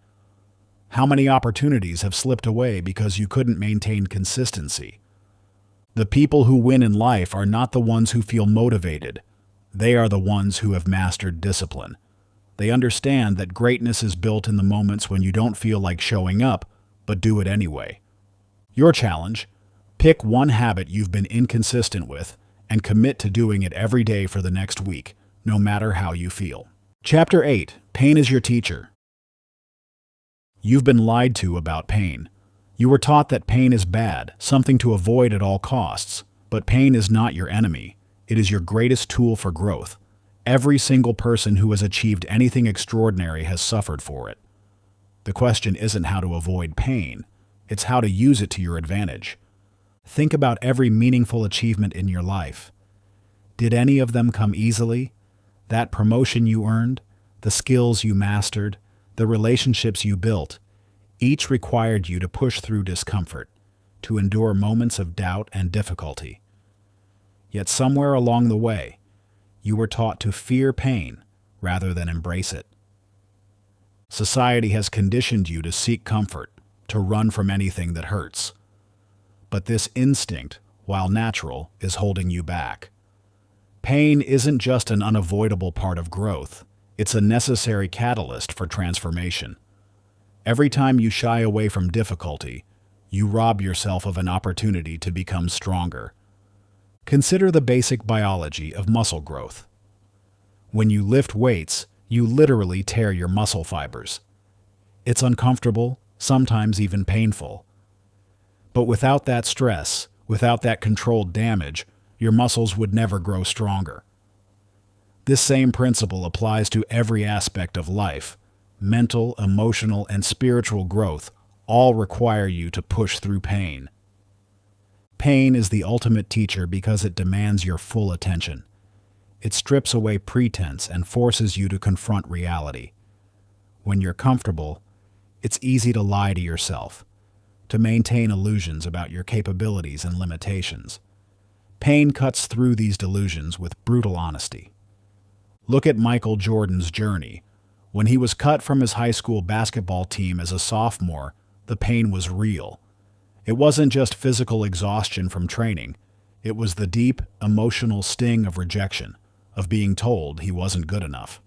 How many opportunities have slipped away because you couldn't maintain consistency? The people who win in life are not the ones who feel motivated. They are the ones who have mastered discipline. They understand that greatness is built in the moments when you don't feel like showing up, but do it anyway. Your challenge: pick one habit you've been inconsistent with and commit to doing it every day for the next week, no matter how you feel. Chapter 8. Pain is your teacher. You've been lied to about pain. You were taught that pain is bad, something to avoid at all costs. But pain is not your enemy. It is your greatest tool for growth. Every single person who has achieved anything extraordinary has suffered for it. The question isn't how to avoid pain. It's how to use it to your advantage. Think about every meaningful achievement in your life. Did any of them come easily? That promotion you earned, the skills you mastered, the relationships you built, each required you to push through discomfort, to endure moments of doubt and difficulty. Yet somewhere along the way, you were taught to fear pain rather than embrace it. Society has conditioned you to seek comfort, to run from anything that hurts. But this instinct, while natural, is holding you back. Pain isn't just an unavoidable part of growth, it's a necessary catalyst for transformation. Every time you shy away from difficulty, you rob yourself of an opportunity to become stronger. Consider the basic biology of muscle growth. When you lift weights, you literally tear your muscle fibers. It's uncomfortable, sometimes even painful. But without that stress, without that controlled damage, your muscles would never grow stronger. This same principle applies to every aspect of life. Mental, emotional, and spiritual growth all require you to push through pain. Pain is the ultimate teacher because it demands your full attention. It strips away pretense and forces you to confront reality. When you're comfortable, it's easy to lie to yourself, to maintain illusions about your capabilities and limitations. Pain cuts through these delusions with brutal honesty. Look at Michael Jordan's journey. When he was cut from his high school basketball team as a sophomore, the pain was real. It wasn't just physical exhaustion from training. It was the deep, emotional sting of rejection, of being told he wasn't good enough.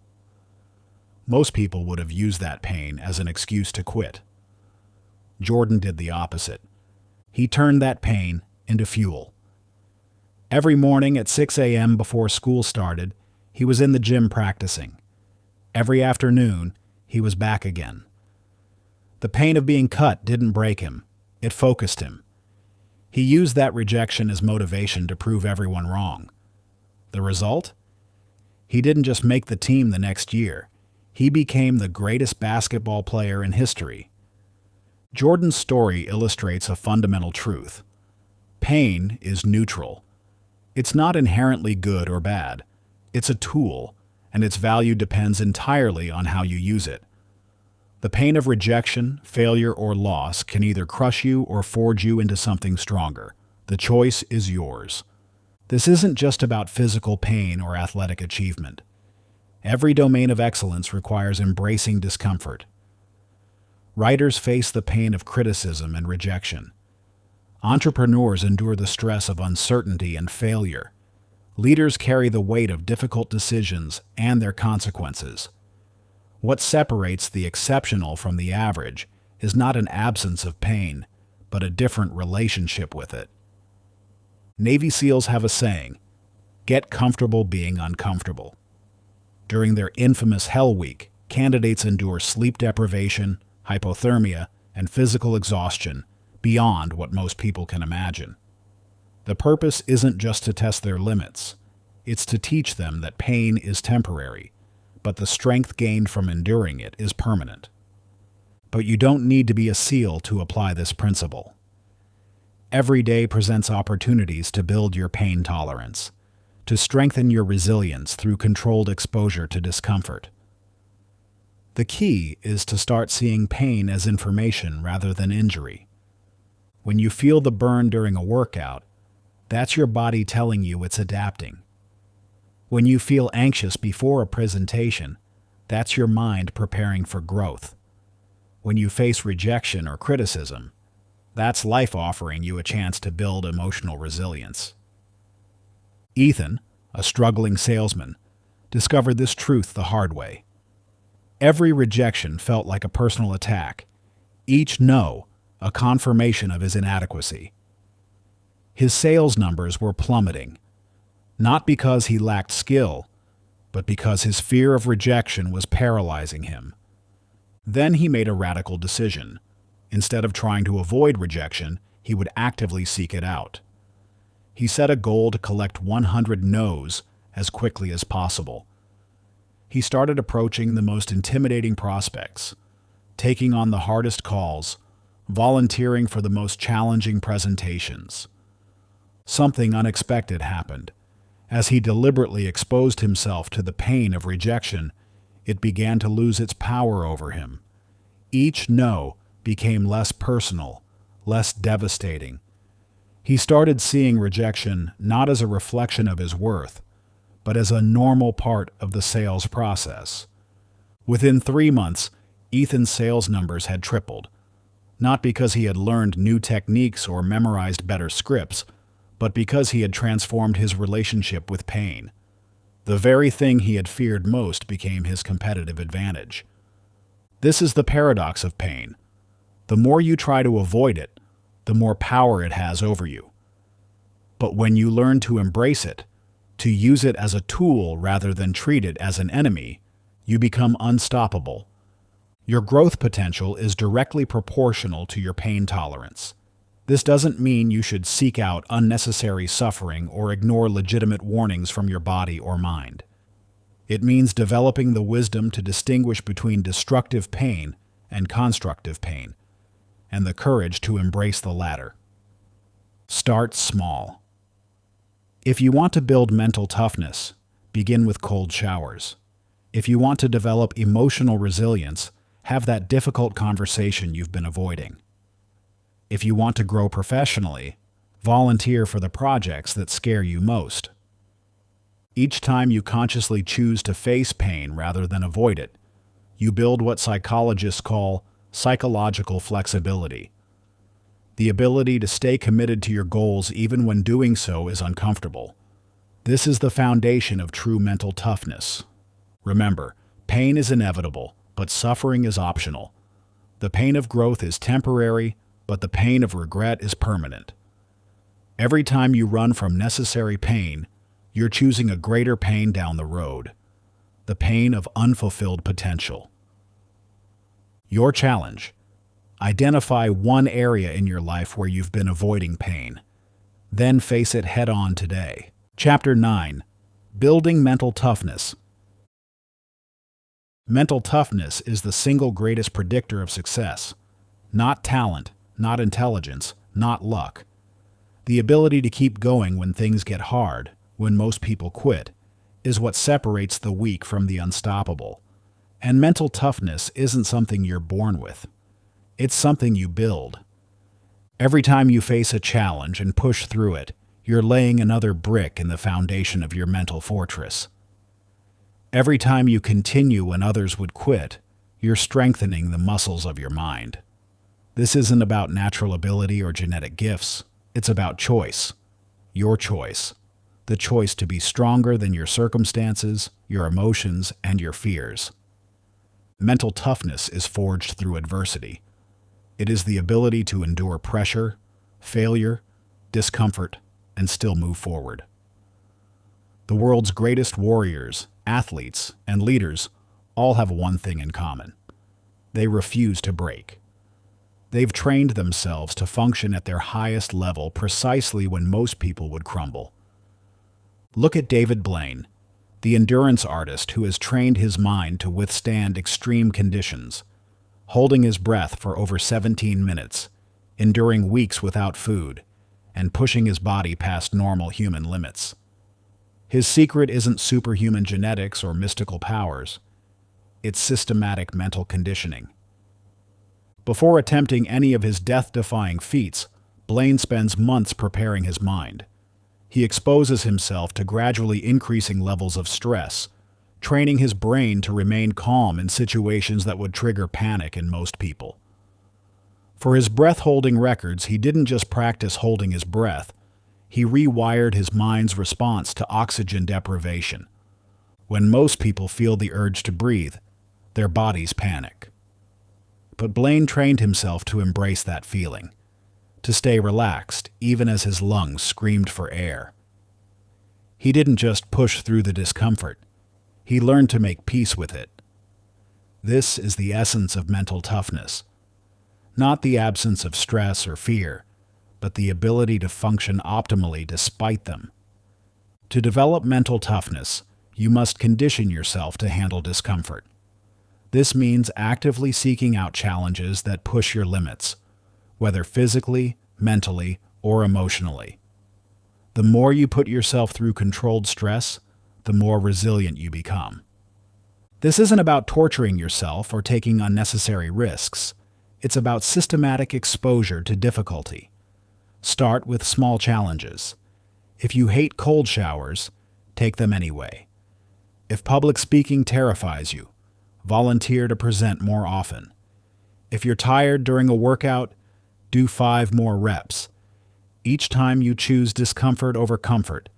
Most people would have used that pain as an excuse to quit. Jordan did the opposite. He turned that pain into fuel. Every morning at 6 a.m. before school started, he was in the gym practicing. Every afternoon, he was back again. The pain of being cut didn't break him. It focused him. He used that rejection as motivation to prove everyone wrong. The result? He didn't just make the team the next year. He became the greatest basketball player in history. Jordan's story illustrates a fundamental truth. Pain is neutral. It's not inherently good or bad. It's a tool, and its value depends entirely on how you use it. The pain of rejection, failure, or loss can either crush you or forge you into something stronger. The choice is yours. This isn't just about physical pain or athletic achievement. Every domain of excellence requires embracing discomfort. Writers face the pain of criticism and rejection. Entrepreneurs endure the stress of uncertainty and failure. Leaders carry the weight of difficult decisions and their consequences. What separates the exceptional from the average is not an absence of pain, but a different relationship with it. Navy SEALs have a saying, "Get comfortable being uncomfortable." During their infamous Hell Week, candidates endure sleep deprivation, hypothermia, and physical exhaustion beyond what most people can imagine. The purpose isn't just to test their limits. It's to teach them that pain is temporary, but the strength gained from enduring it is permanent. But you don't need to be a SEAL to apply this principle. Every day presents opportunities to build your pain tolerance, to strengthen your resilience through controlled exposure to discomfort. The key is to start seeing pain as information rather than injury. When you feel the burn during a workout, that's your body telling you it's adapting. When you feel anxious before a presentation, that's your mind preparing for growth. When you face rejection or criticism, that's life offering you a chance to build emotional resilience. Ethan, a struggling salesman, discovered this truth the hard way. Every rejection felt like a personal attack, each no a confirmation of his inadequacy. His sales numbers were plummeting, not because he lacked skill, but because his fear of rejection was paralyzing him. Then he made a radical decision. Instead of trying to avoid rejection, he would actively seek it out. He set a goal to collect 100 no's as quickly as possible. He started approaching the most intimidating prospects, taking on the hardest calls, volunteering for the most challenging presentations. Something unexpected happened. As he deliberately exposed himself to the pain of rejection, it began to lose its power over him. Each no became less personal, less devastating. He started seeing rejection not as a reflection of his worth, but as a normal part of the sales process. Within 3 months, Ethan's sales numbers had tripled, not because he had learned new techniques or memorized better scripts, but because he had transformed his relationship with pain. The very thing he had feared most became his competitive advantage. This is the paradox of pain. The more you try to avoid it, the more power it has over you. But when you learn to embrace it, to use it as a tool rather than treat it as an enemy, you become unstoppable. Your growth potential is directly proportional to your pain tolerance. This doesn't mean you should seek out unnecessary suffering or ignore legitimate warnings from your body or mind. It means developing the wisdom to distinguish between destructive pain and constructive pain, and the courage to embrace the latter. Start small. If you want to build mental toughness, begin with cold showers. If you want to develop emotional resilience, have that difficult conversation you've been avoiding. If you want to grow professionally, volunteer for the projects that scare you most. Each time you consciously choose to face pain rather than avoid it, you build what psychologists call psychological flexibility. The ability to stay committed to your goals even when doing so is uncomfortable. This is the foundation of true mental toughness. Remember, pain is inevitable, but suffering is optional. The pain of growth is temporary, but the pain of regret is permanent. Every time you run from necessary pain, you're choosing a greater pain down the road, the pain of unfulfilled potential. Your challenge: identify one area in your life where you've been avoiding pain. Then face it head-on today. Chapter 9. Building Mental Toughness. Mental toughness is the single greatest predictor of success. Not talent, not intelligence, not luck. The ability to keep going when things get hard, when most people quit, is what separates the weak from the unstoppable. And mental toughness isn't something you're born with. It's something you build. Every time you face a challenge and push through it, you're laying another brick in the foundation of your mental fortress. Every time you continue when others would quit, you're strengthening the muscles of your mind. This isn't about natural ability or genetic gifts. It's about choice. Your choice. The choice to be stronger than your circumstances, your emotions, and your fears. Mental toughness is forged through adversity. It is the ability to endure pressure, failure, discomfort, and still move forward. The world's greatest warriors, athletes, and leaders all have one thing in common. They refuse to break. They've trained themselves to function at their highest level precisely when most people would crumble. Look at David Blaine, the endurance artist who has trained his mind to withstand extreme conditions, holding his breath for over 17 minutes, enduring weeks without food, and pushing his body past normal human limits. His secret isn't superhuman genetics or mystical powers. It's systematic mental conditioning. Before attempting any of his death-defying feats, Blaine spends months preparing his mind. He exposes himself to gradually increasing levels of stress, training his brain to remain calm in situations that would trigger panic in most people. For his breath-holding records, he didn't just practice holding his breath. He rewired his mind's response to oxygen deprivation. When most people feel the urge to breathe, their bodies panic. But Blaine trained himself to embrace that feeling, to stay relaxed even as his lungs screamed for air. He didn't just push through the discomfort. He learned to make peace with it. This is the essence of mental toughness. Not the absence of stress or fear, but the ability to function optimally despite them. To develop mental toughness, you must condition yourself to handle discomfort. This means actively seeking out challenges that push your limits, whether physically, mentally, or emotionally. The more you put yourself through controlled stress, the more resilient you become. This isn't about torturing yourself or taking unnecessary risks. It's about systematic exposure to difficulty. Start with small challenges. If you hate cold showers, take them anyway. If public speaking terrifies you, volunteer to present more often. If you're tired during a workout, do 5 more reps. Each time you choose discomfort over comfort,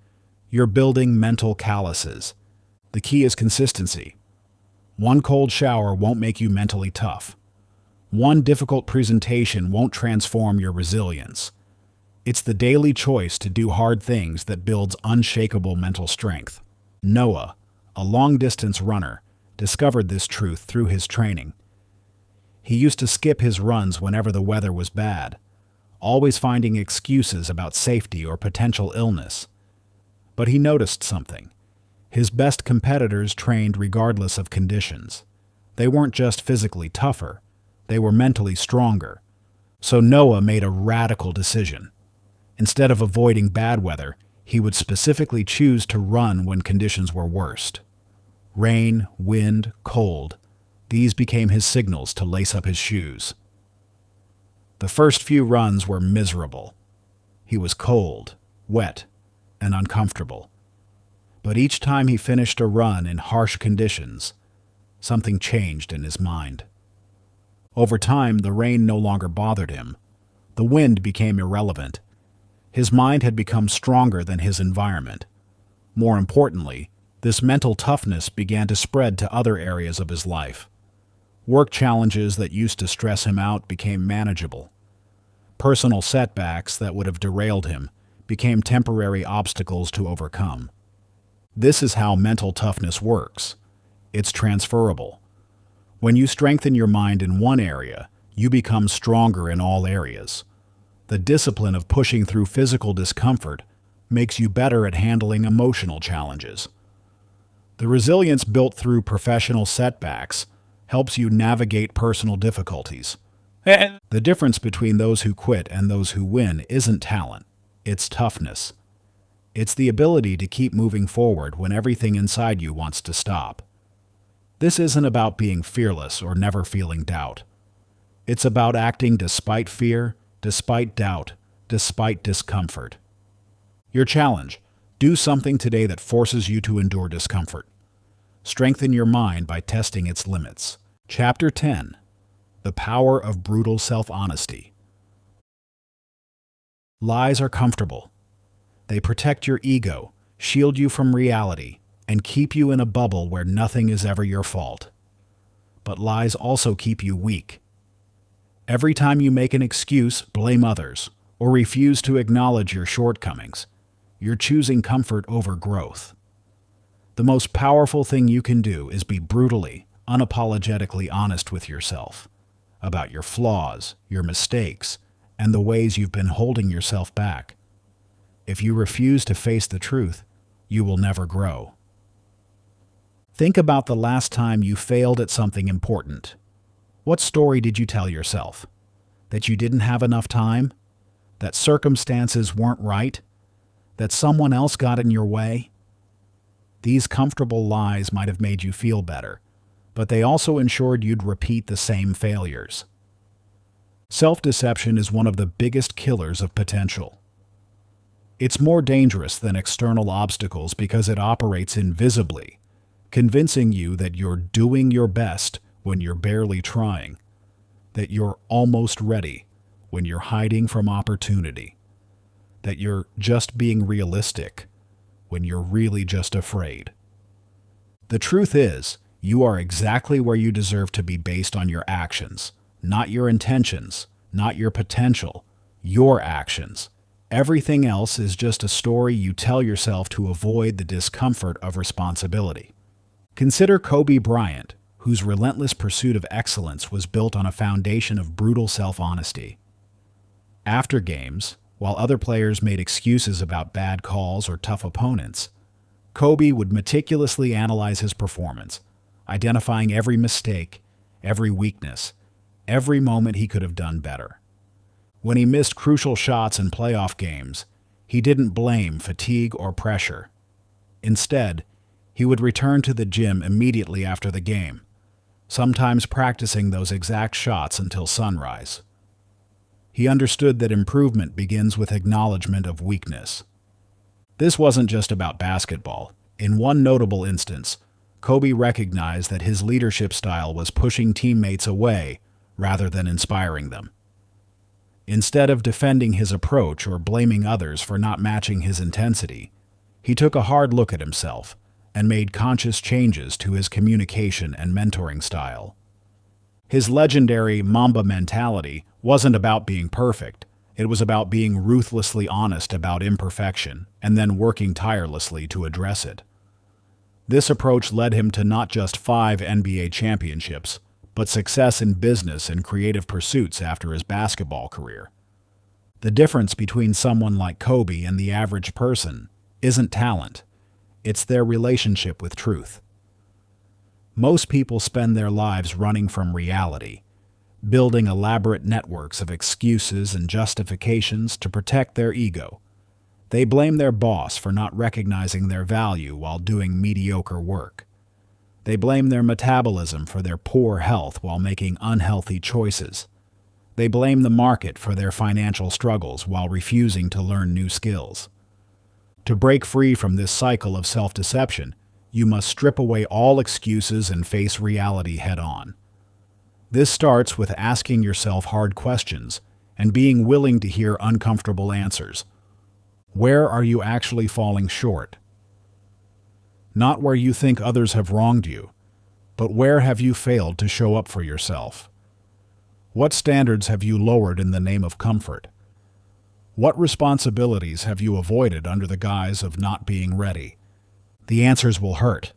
you're building mental calluses. The key is consistency. One cold shower won't make you mentally tough. One difficult presentation won't transform your resilience. It's the daily choice to do hard things that builds unshakable mental strength. Noah, a long-distance runner, discovered this truth through his training. He used to skip his runs whenever the weather was bad, always finding excuses about safety or potential illness. But he noticed something. His best competitors trained regardless of conditions. They weren't just physically tougher, they were mentally stronger. So Noah made a radical decision. Instead of avoiding bad weather, he would specifically choose to run when conditions were worst. Rain, wind, cold, these became his signals to lace up his shoes. The first few runs were miserable. He was cold, wet, and uncomfortable. But each time he finished a run in harsh conditions, something changed in his mind. Over time, the rain no longer bothered him. The wind became irrelevant. His mind had become stronger than his environment. More importantly, this mental toughness began to spread to other areas of his life. Work challenges that used to stress him out became manageable. Personal setbacks that would have derailed him became temporary obstacles to overcome. This is how mental toughness works. It's transferable. When you strengthen your mind in one area, you become stronger in all areas. The discipline of pushing through physical discomfort makes you better at handling emotional challenges. The resilience built through professional setbacks helps you navigate personal difficulties. The difference between those who quit and those who win isn't talent, it's toughness. It's the ability to keep moving forward when everything inside you wants to stop. This isn't about being fearless or never feeling doubt. It's about acting despite fear, despite doubt, despite discomfort. Your challenge: do something today that forces you to endure discomfort. Strengthen your mind by testing its limits. Chapter 10: The Power of Brutal Self-Honesty. Lies are comfortable. They protect your ego, shield you from reality, and keep you in a bubble where nothing is ever your fault. But lies also keep you weak. Every time you make an excuse, blame others, or refuse to acknowledge your shortcomings, you're choosing comfort over growth. The most powerful thing you can do is be brutally, unapologetically honest with yourself about your flaws, your mistakes, and the ways you've been holding yourself back. If you refuse to face the truth, you will never grow. Think about the last time you failed at something important. What story did you tell yourself? That you didn't have enough time? That circumstances weren't right? That someone else got in your way? These comfortable lies might have made you feel better, but they also ensured you'd repeat the same failures. Self-deception is one of the biggest killers of potential. It's more dangerous than external obstacles because it operates invisibly, convincing you that you're doing your best when you're barely trying, that you're almost ready when you're hiding from opportunity, that you're just being realistic when you're really just afraid. The truth is, you are exactly where you deserve to be based on your actions, not your intentions, not your potential, your actions. Everything else is just a story you tell yourself to avoid the discomfort of responsibility. Consider Kobe Bryant, whose relentless pursuit of excellence was built on a foundation of brutal self-honesty. After games, while other players made excuses about bad calls or tough opponents, Kobe would meticulously analyze his performance, identifying every mistake, every weakness, every moment he could have done better. When he missed crucial shots in playoff games, he didn't blame fatigue or pressure. Instead, he would return to the gym immediately after the game, sometimes practicing those exact shots until sunrise. He understood that improvement begins with acknowledgement of weakness. This wasn't just about basketball. In one notable instance, Kobe recognized that his leadership style was pushing teammates away rather than inspiring them. Instead of defending his approach or blaming others for not matching his intensity, he took a hard look at himself and made conscious changes to his communication and mentoring style. His legendary Mamba mentality wasn't about being perfect. It was about being ruthlessly honest about imperfection and then working tirelessly to address it. This approach led him to not just 5 NBA championships, but success in business and creative pursuits after his basketball career. The difference between someone like Kobe and the average person isn't talent. It's their relationship with truth. Most people spend their lives running from reality, building elaborate networks of excuses and justifications to protect their ego. They blame their boss for not recognizing their value while doing mediocre work. They blame their metabolism for their poor health while making unhealthy choices. They blame the market for their financial struggles while refusing to learn new skills. To break free from this cycle of self-deception, you must strip away all excuses and face reality head-on. This starts with asking yourself hard questions and being willing to hear uncomfortable answers. Where are you actually falling short? Not where you think others have wronged you, but where have you failed to show up for yourself? What standards have you lowered in the name of comfort? What responsibilities have you avoided under the guise of not being ready? The answers will hurt.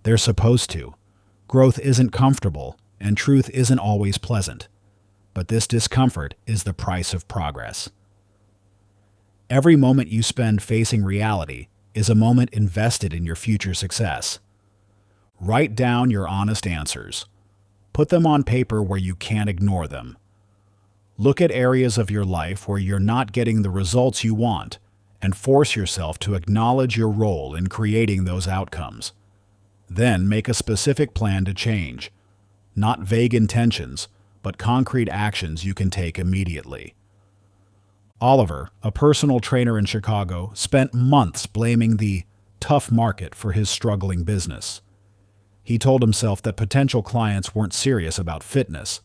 They're supposed to. Growth isn't comfortable, and truth isn't always pleasant. But this discomfort is the price of progress. Every moment you spend facing reality is a moment invested in your future success. Write down your honest answers. Put them on paper where you can't ignore them. Look at areas of your life where you're not getting the results you want and force yourself to acknowledge your role in creating those outcomes. Then make a specific plan to change. Not vague intentions, but concrete actions you can take immediately. Oliver, a personal trainer in Chicago, spent months blaming the tough market for his struggling business. He told himself that potential clients weren't serious about fitness,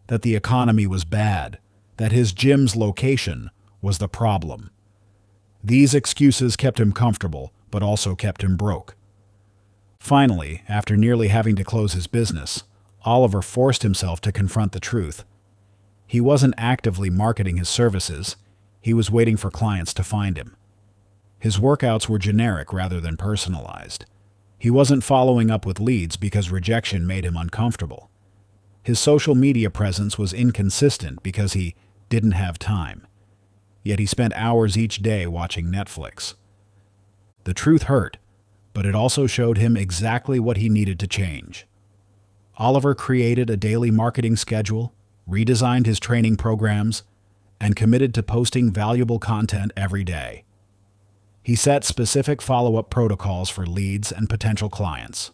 that the economy was bad, that his gym's location was the problem. These excuses kept him comfortable, but also kept him broke. Finally, after nearly having to close his business, Oliver forced himself to confront the truth. He wasn't actively marketing his services, he was waiting for clients to find him. His workouts were generic rather than personalized. He wasn't following up with leads because rejection made him uncomfortable. His social media presence was inconsistent because he didn't have time. Yet he spent hours each day watching Netflix. The truth hurt, but it also showed him exactly what he needed to change. Oliver created a daily marketing schedule, redesigned his training programs, and committed to posting valuable content every day. He set specific follow-up protocols for leads and potential clients.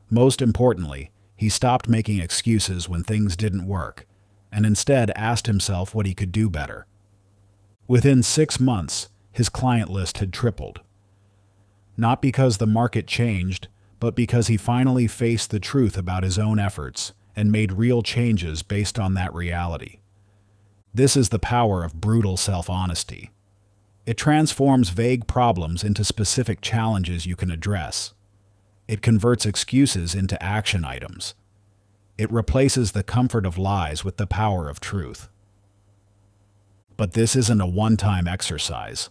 Most importantly, he stopped making excuses when things didn't work, and instead asked himself what he could do better. Within 6 months, his client list had tripled. Not because the market changed, but because he finally faced the truth about his own efforts and made real changes based on that reality. This is the power of brutal self-honesty. It transforms vague problems into specific challenges you can address. It converts excuses into action items. It replaces the comfort of lies with the power of truth. But this isn't a one-time exercise.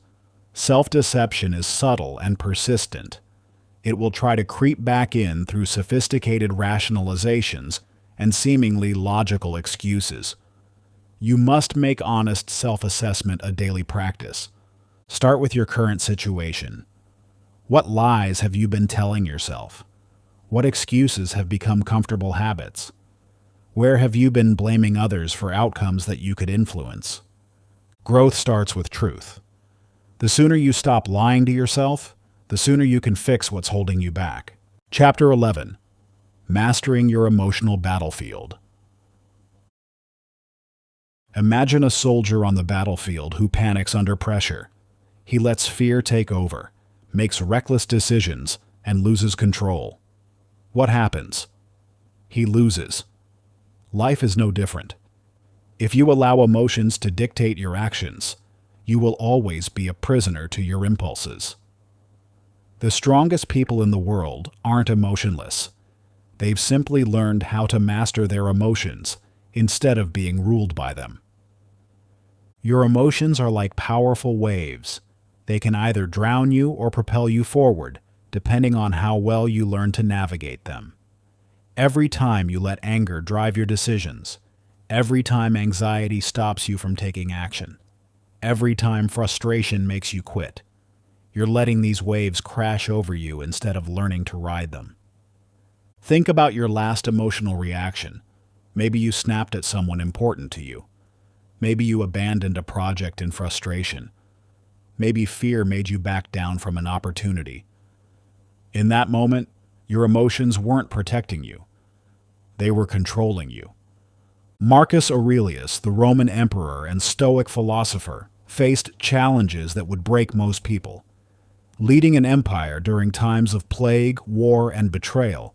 Self-deception is subtle and persistent. It will try to creep back in through sophisticated rationalizations and seemingly logical excuses. You must make honest self-assessment a daily practice. Start with your current situation. What lies have you been telling yourself? What excuses have become comfortable habits? Where have you been blaming others for outcomes that you could influence? Growth starts with truth. The sooner you stop lying to yourself, the sooner you can fix what's holding you back. Chapter 11. Mastering Your Emotional Battlefield. Imagine a soldier on the battlefield who panics under pressure. He lets fear take over, makes reckless decisions, and loses control. What happens? He loses. Life is no different. If you allow emotions to dictate your actions, you will always be a prisoner to your impulses. The strongest people in the world aren't emotionless. They've simply learned how to master their emotions instead of being ruled by them. Your emotions are like powerful waves. They can either drown you or propel you forward, depending on how well you learn to navigate them. Every time you let anger drive your decisions, every time anxiety stops you from taking action, every time frustration makes you quit, you're letting these waves crash over you instead of learning to ride them. Think about your last emotional reaction. Maybe you snapped at someone important to you. Maybe you abandoned a project in frustration. Maybe fear made you back down from an opportunity. In that moment, your emotions weren't protecting you. They were controlling you. Marcus Aurelius, the Roman emperor and Stoic philosopher, faced challenges that would break most people. Leading an empire during times of plague, war, and betrayal,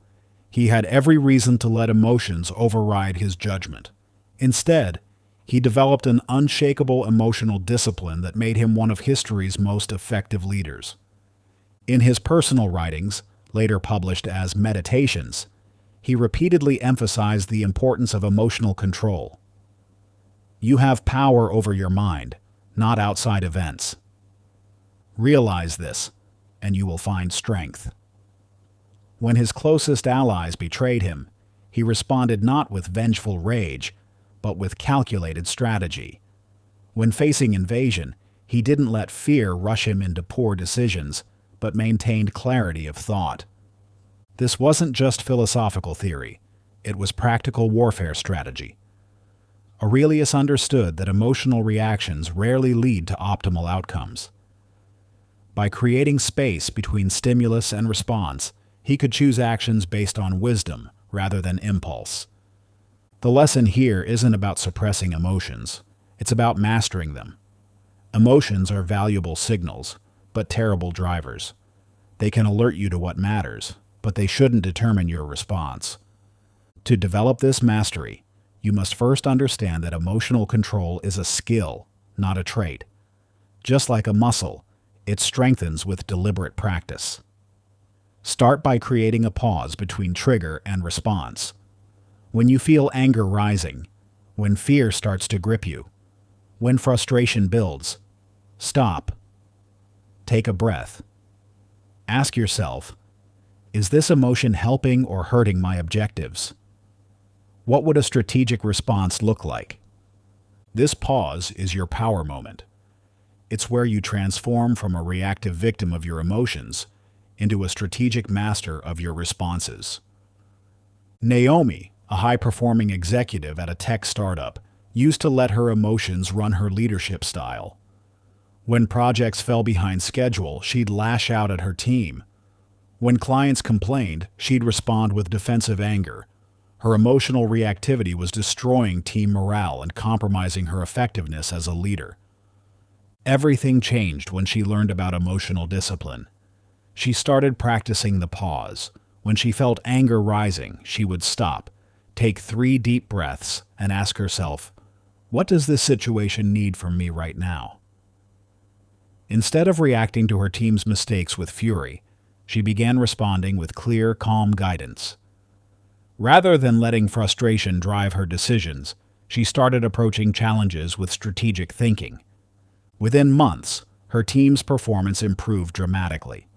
he had every reason to let emotions override his judgment. Instead, He developed an unshakable emotional discipline that made him one of history's most effective leaders. In his personal writings, later published as Meditations, he repeatedly emphasized the importance of emotional control. You have power over your mind, not outside events. Realize this, and you will find strength. When his closest allies betrayed him, he responded not with vengeful rage, but with calculated strategy. When facing invasion, he didn't let fear rush him into poor decisions, but maintained clarity of thought. This wasn't just philosophical theory, it was practical warfare strategy. Aurelius understood that emotional reactions rarely lead to optimal outcomes. By creating space between stimulus and response, he could choose actions based on wisdom rather than impulse. The lesson here isn't about suppressing emotions, it's about mastering them. Emotions are valuable signals, but terrible drivers. They can alert you to what matters, but they shouldn't determine your response. To develop this mastery, you must first understand that emotional control is a skill, not a trait. Just like a muscle, it strengthens with deliberate practice. Start by creating a pause between trigger and response. When you feel anger rising, when fear starts to grip you, when frustration builds, stop. Take a breath. Ask yourself, is this emotion helping or hurting my objectives? What would a strategic response look like? This pause is your power moment. It's where you transform from a reactive victim of your emotions into a strategic master of your responses. Naomi, a high-performing executive at a tech startup, used to let her emotions run her leadership style. When projects fell behind schedule, she'd lash out at her team. When clients complained, she'd respond with defensive anger. Her emotional reactivity was destroying team morale and compromising her effectiveness as a leader. Everything changed when she learned about emotional discipline. She started practicing the pause. When she felt anger rising, she would stop, take 3 deep breaths, and ask herself, what does this situation need from me right now? Instead of reacting to her team's mistakes with fury, she began responding with clear, calm guidance. Rather than letting frustration drive her decisions, she started approaching challenges with strategic thinking. Within months, her team's performance improved dramatically.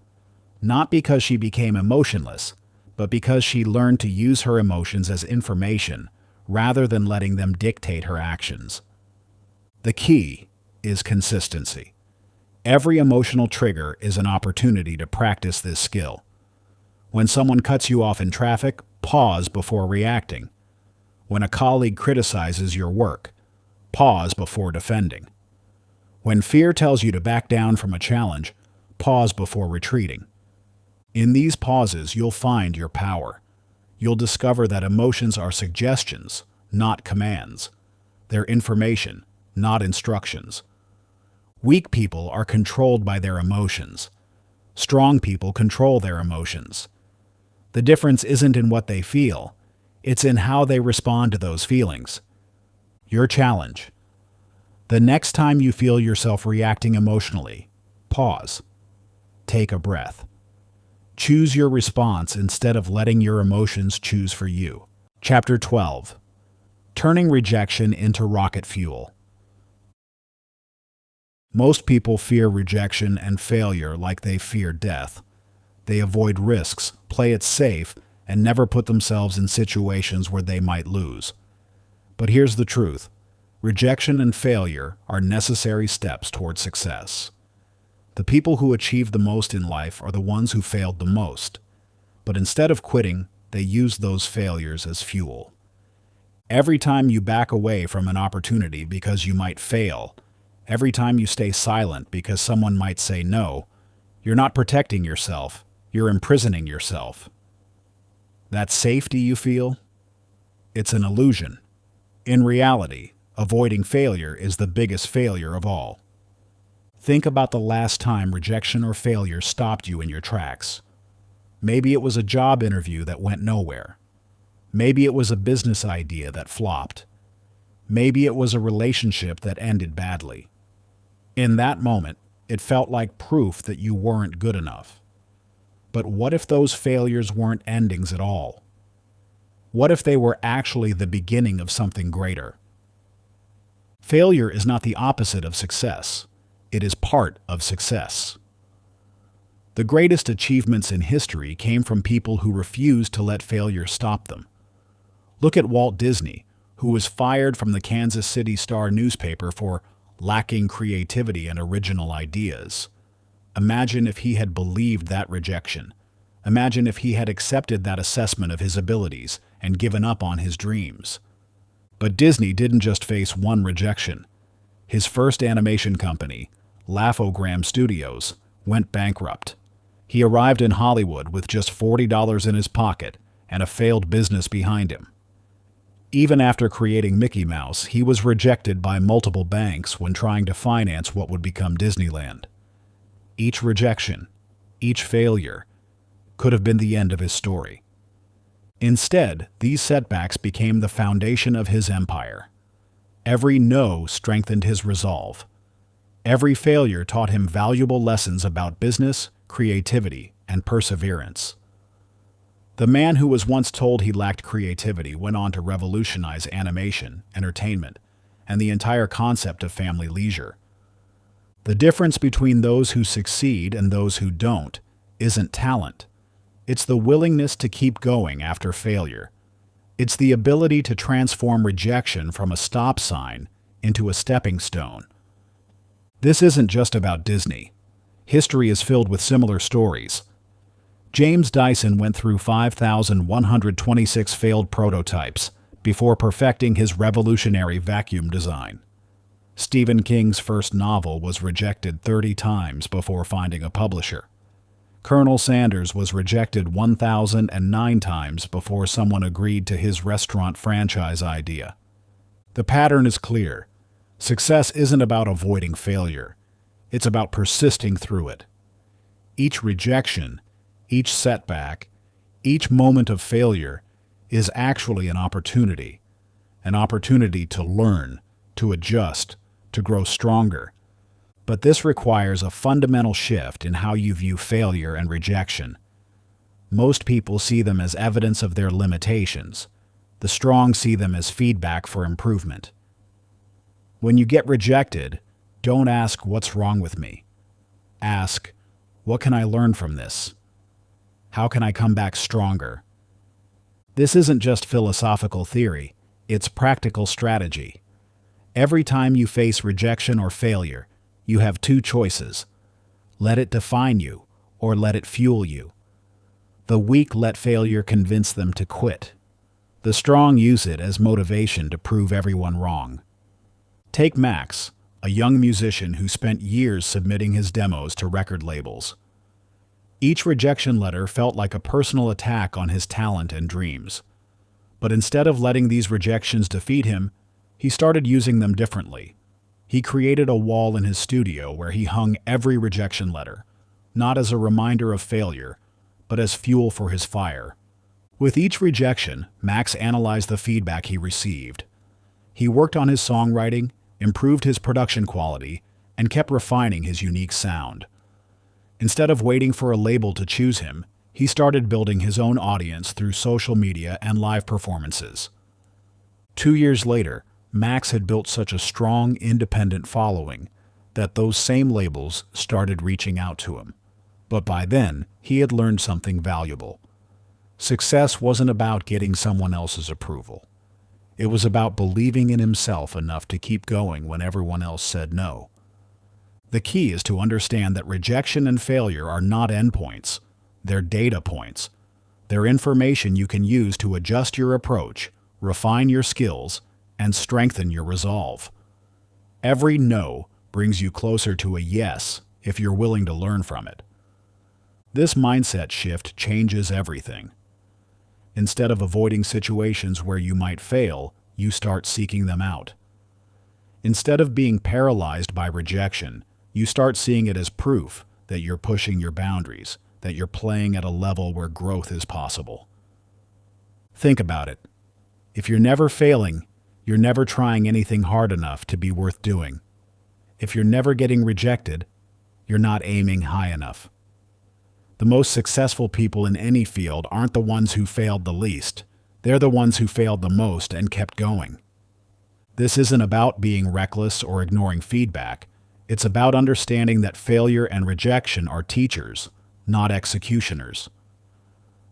Not because she became emotionless, but because she learned to use her emotions as information rather than letting them dictate her actions. The key is consistency. Every emotional trigger is an opportunity to practice this skill. When someone cuts you off in traffic, pause before reacting. When a colleague criticizes your work, pause before defending. When fear tells you to back down from a challenge, pause before retreating. In these pauses, you'll find your power. You'll discover that emotions are suggestions, not commands. They're information, not instructions. Weak people are controlled by their emotions. Strong people control their emotions. The difference isn't in what they feel, it's in how they respond to those feelings. Your challenge. The next time you feel yourself reacting emotionally, pause. Take a breath. Choose your response instead of letting your emotions choose for you. Chapter 12. Turning rejection into rocket fuel. Most people fear rejection and failure like they fear death. They avoid risks, play it safe, and never put themselves in situations where they might lose. But here's the truth. Rejection and failure are necessary steps toward success. The people who achieve the most in life are the ones who failed the most. But instead of quitting, they use those failures as fuel. Every time you back away from an opportunity because you might fail, every time you stay silent because someone might say no, you're not protecting yourself, you're imprisoning yourself. That safety you feel? It's an illusion. In reality, avoiding failure is the biggest failure of all. Think about the last time rejection or failure stopped you in your tracks. Maybe it was a job interview that went nowhere. Maybe it was a business idea that flopped. Maybe it was a relationship that ended badly. In that moment, it felt like proof that you weren't good enough. But what if those failures weren't endings at all? What if they were actually the beginning of something greater? Failure is not the opposite of success. It is part of success. The greatest achievements in history came from people who refused to let failure stop them. Look at Walt Disney, who was fired from the Kansas City Star newspaper for lacking creativity and original ideas. Imagine if he had believed that rejection. Imagine if he had accepted that assessment of his abilities and given up on his dreams. But Disney didn't just face one rejection. His first animation company, Laugh-O-Gram Studios, went bankrupt. He arrived in Hollywood with just $40 in his pocket and a failed business behind him. Even after creating Mickey Mouse, he was rejected by multiple banks when trying to finance what would become Disneyland. Each rejection, each failure, could have been the end of his story. Instead, these setbacks became the foundation of his empire. Every no strengthened his resolve. Every failure taught him valuable lessons about business, creativity, and perseverance. The man who was once told he lacked creativity went on to revolutionize animation, entertainment, and the entire concept of family leisure. The difference between those who succeed and those who don't isn't talent. It's the willingness to keep going after failure. It's the ability to transform rejection from a stop sign into a stepping stone. This isn't just about Disney. History is filled with similar stories. James Dyson went through 5,126 failed prototypes before perfecting his revolutionary vacuum design. Stephen King's first novel was rejected 30 times before finding a publisher. Colonel Sanders was rejected 1,009 times before someone agreed to his restaurant franchise idea. The pattern is clear. Success isn't about avoiding failure. It's about persisting through it. Each rejection, each setback, each moment of failure is actually an opportunity to learn, to adjust, to grow stronger. But this requires a fundamental shift in how you view failure and rejection. Most people see them as evidence of their limitations. The strong see them as feedback for improvement. When you get rejected, don't ask, "What's wrong with me?" Ask, "What can I learn from this? How can I come back stronger?" This isn't just philosophical theory, it's practical strategy. Every time you face rejection or failure, you have two choices. Let it define you, or let it fuel you. The weak let failure convince them to quit. The strong use it as motivation to prove everyone wrong. Take Max, a young musician who spent years submitting his demos to record labels. Each rejection letter felt like a personal attack on his talent and dreams. But instead of letting these rejections defeat him, he started using them differently. He created a wall in his studio where he hung every rejection letter, not as a reminder of failure, but as fuel for his fire. With each rejection, Max analyzed the feedback he received. He worked on his songwriting, improved his production quality, and kept refining his unique sound. Instead of waiting for a label to choose him, he started building his own audience through social media and live performances. 2 years later, Max had built such a strong, independent following that those same labels started reaching out to him. But by then, he had learned something valuable. Success wasn't about getting someone else's approval. It was about believing in himself enough to keep going when everyone else said no. The key is to understand that rejection and failure are not endpoints. They're data points. They're information you can use to adjust your approach, refine your skills, and strengthen your resolve. Every no brings you closer to a yes if you're willing to learn from it. This mindset shift changes everything. Instead of avoiding situations where you might fail, you start seeking them out. Instead of being paralyzed by rejection, you start seeing it as proof that you're pushing your boundaries, that you're playing at a level where growth is possible. Think about it. If you're never failing, you're never trying anything hard enough to be worth doing. If you're never getting rejected, you're not aiming high enough. The most successful people in any field aren't the ones who failed the least. They're the ones who failed the most and kept going. This isn't about being reckless or ignoring feedback. It's about understanding that failure and rejection are teachers, not executioners.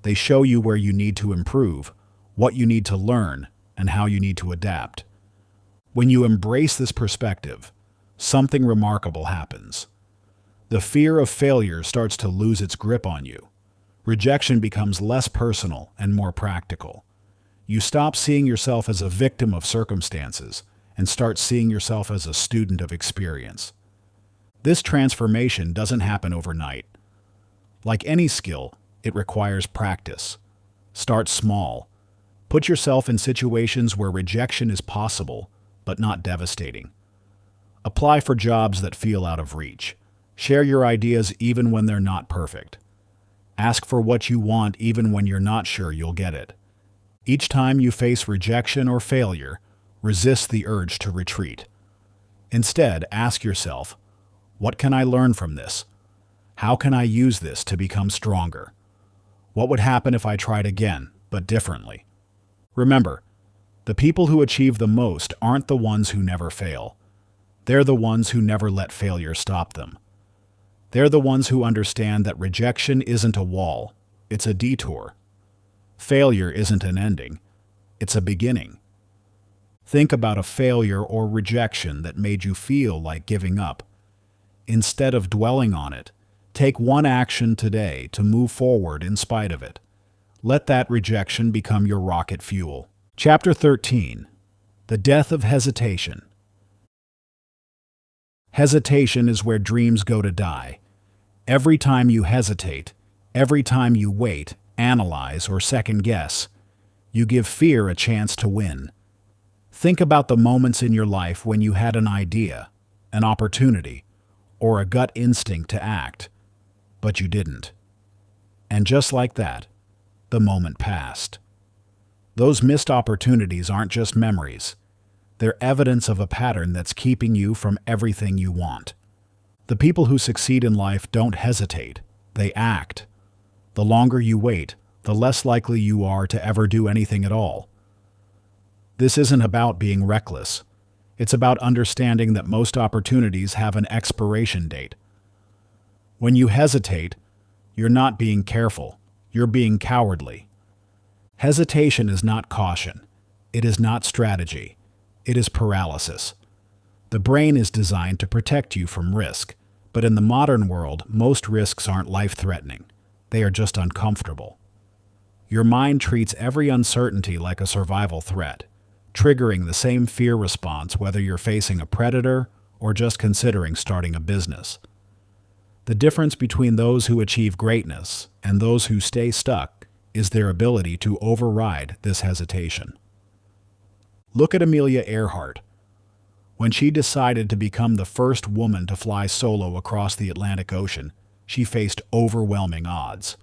They show you where you need to improve, what you need to learn, and how you need to adapt. When you embrace this perspective, something remarkable happens. The fear of failure starts to lose its grip on you. Rejection becomes less personal and more practical. You stop seeing yourself as a victim of circumstances and start seeing yourself as a student of experience. This transformation doesn't happen overnight. Like any skill, it requires practice. Start small. Put yourself in situations where rejection is possible, but not devastating. Apply for jobs that feel out of reach. Share your ideas even when they're not perfect. Ask for what you want even when you're not sure you'll get it. Each time you face rejection or failure, resist the urge to retreat. Instead, ask yourself, what can I learn from this? How can I use this to become stronger? What would happen if I tried again, but differently? Remember, the people who achieve the most aren't the ones who never fail. They're the ones who never let failure stop them. They're the ones who understand that rejection isn't a wall, it's a detour. Failure isn't an ending, it's a beginning. Think about a failure or rejection that made you feel like giving up. Instead of dwelling on it, take one action today to move forward in spite of it. Let that rejection become your rocket fuel. Chapter 13. The Death of Hesitation. Hesitation is where dreams go to die. Every time you hesitate, every time you wait, analyze, or second-guess, you give fear a chance to win. Think about the moments in your life when you had an idea, an opportunity, or a gut instinct to act, but you didn't. And just like that, the moment passed. Those missed opportunities aren't just memories. They're evidence of a pattern that's keeping you from everything you want. The people who succeed in life don't hesitate, they act. The longer you wait, the less likely you are to ever do anything at all. This isn't about being reckless. It's about understanding that most opportunities have an expiration date. When you hesitate, you're not being careful, you're being cowardly. Hesitation is not caution. It is not strategy. It is paralysis. The brain is designed to protect you from risk, but in the modern world, most risks aren't life-threatening. They are just uncomfortable. Your mind treats every uncertainty like a survival threat, triggering the same fear response whether you're facing a predator or just considering starting a business. The difference between those who achieve greatness and those who stay stuck is their ability to override this hesitation. Look at Amelia Earhart. When she decided to become the first woman to fly solo across the Atlantic Ocean, she faced overwhelming odds.